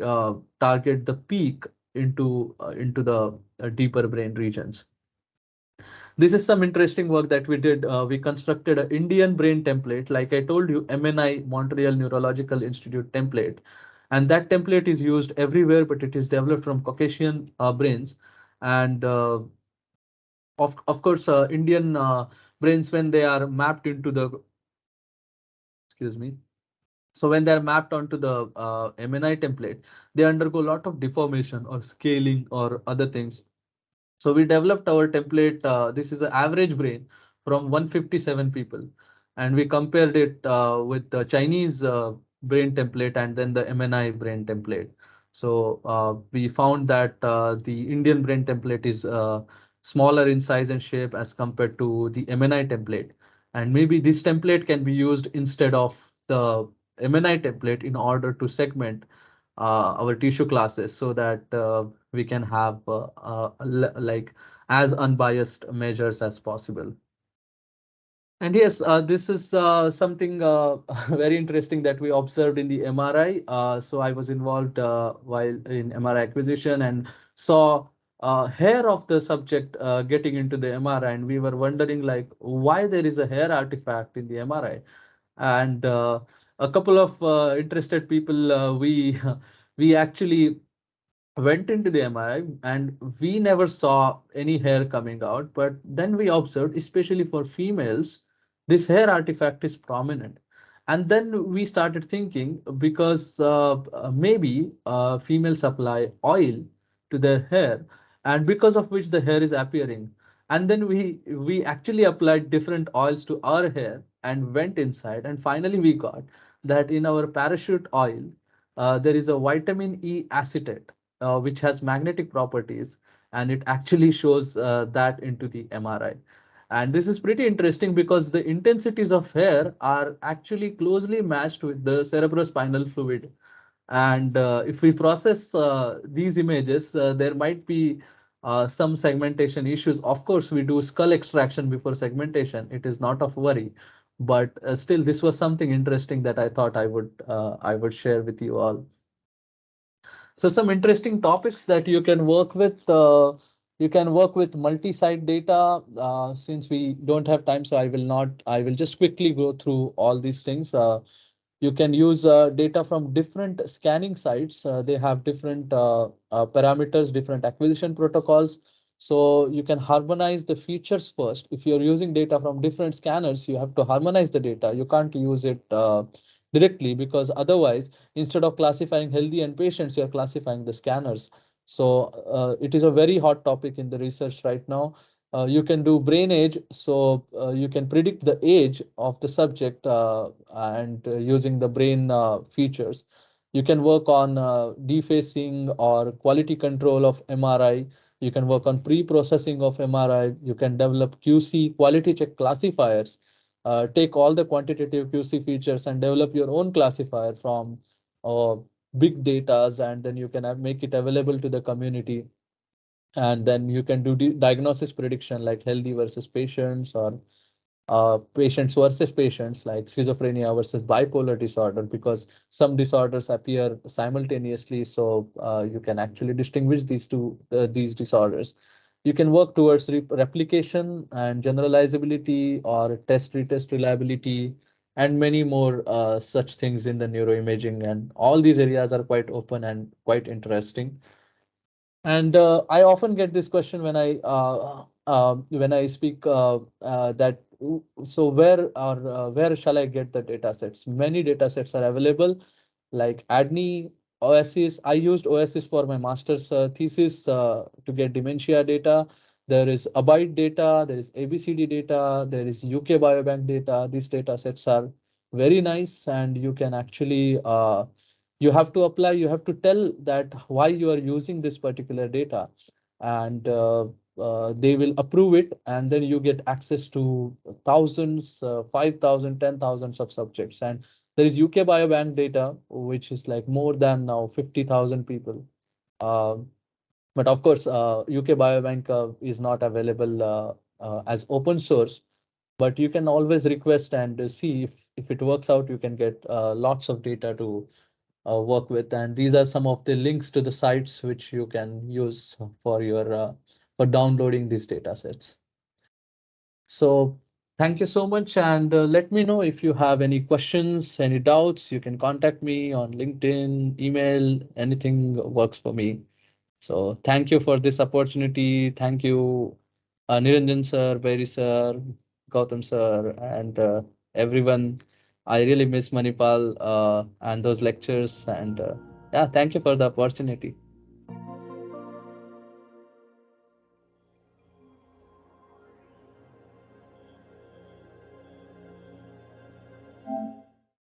target the peak into the deeper brain regions. This is some interesting work that we did. We constructed an Indian brain template, like I told you, MNI, Montreal Neurological Institute template. And that template is used everywhere, but it is developed from Caucasian brains. And of course, Indian brains, when they are mapped into the, excuse me, so when they're mapped onto the MNI template, they undergo a lot of deformation or scaling or other things. So we developed our template. This is an average brain from 157 people, and we compared it with the Chinese brain template and then the MNI brain template. So we found that the Indian brain template is smaller in size and shape as compared to the MNI template. And maybe this template can be used instead of the MNI template in order to segment our tissue classes, so that we can have like as unbiased measures as possible. And yes, this is something very interesting that we observed in the MRI. So I was involved while in MRI acquisition and saw hair of the subject getting into the MRI, and we were wondering like why there is a hair artifact in the MRI. And a couple of interested people, we actually went into the MRI and we never saw any hair coming out. But then we observed, especially for females, this hair artifact is prominent. And then we started thinking, because maybe females apply oil to their hair, and because of which the hair is appearing. And then we actually applied different oils to our hair and went inside, and finally we got that in our parachute oil there is a vitamin E acetate which has magnetic properties, and it actually shows that into the MRI. And this is pretty interesting because the intensities of hair are actually closely matched with the cerebrospinal fluid. And if we process these images, there might be some segmentation issues. Of course, we do skull extraction before segmentation. It is not of worry, but still, this was something interesting that I thought I would share with you all. So some interesting topics that you can work with. You can work with multi-site data. Since we don't have time, so I will not. I will just quickly go through all these things. You can use data from different scanning sites. They have different parameters, different acquisition protocols. So you can harmonize the features first. If you're using data from different scanners, you have to harmonize the data. You can't use it directly, because otherwise, instead of classifying healthy and patients, you're classifying the scanners. So it is a very hot topic in the research right now. You can do brain age, so you can predict the age of the subject and using the brain features. You can work on defacing or quality control of MRI. You can work on pre-processing of MRI. You can develop QC, quality check classifiers. Take all the quantitative QC features and develop your own classifier from big datas, and then you can make it available to the community. And then you can do diagnosis prediction like healthy versus patients, or patients versus patients like schizophrenia versus bipolar disorder, because some disorders appear simultaneously. So you can actually distinguish these disorders. You can work towards replication and generalizability or test retest reliability and many more such things in the neuroimaging. And all these areas are quite open and quite interesting. And I often get this question when I speak that so where shall I get the data sets? Many data sets are available, like ADNI, OSIS. I used OSIS for my master's thesis to get dementia data. There is ABIDE data, there is ABCD data, there is UK Biobank data. These data sets are very nice, and you can actually you have to apply, you have to tell that why you are using this particular data, and they will approve it, and then you get access to thousands, 5,000, 10,000 of subjects. And there is UK Biobank data, which is like more than now 50,000 people. Uh, but of course, UK Biobank is not available as open source, but you can always request and see if it works out. You can get lots of data to work with, and these are some of the links to the sites which you can use for your for downloading these data sets. So thank you so much, and let me know if you have any questions, any doubts. You can contact me on LinkedIn, email, anything works for me. So thank you for this opportunity. Thank you, Niranjan sir, Bairi sir, Gautam sir, and everyone. I really miss Manipal and those lectures. And yeah, thank you for the opportunity.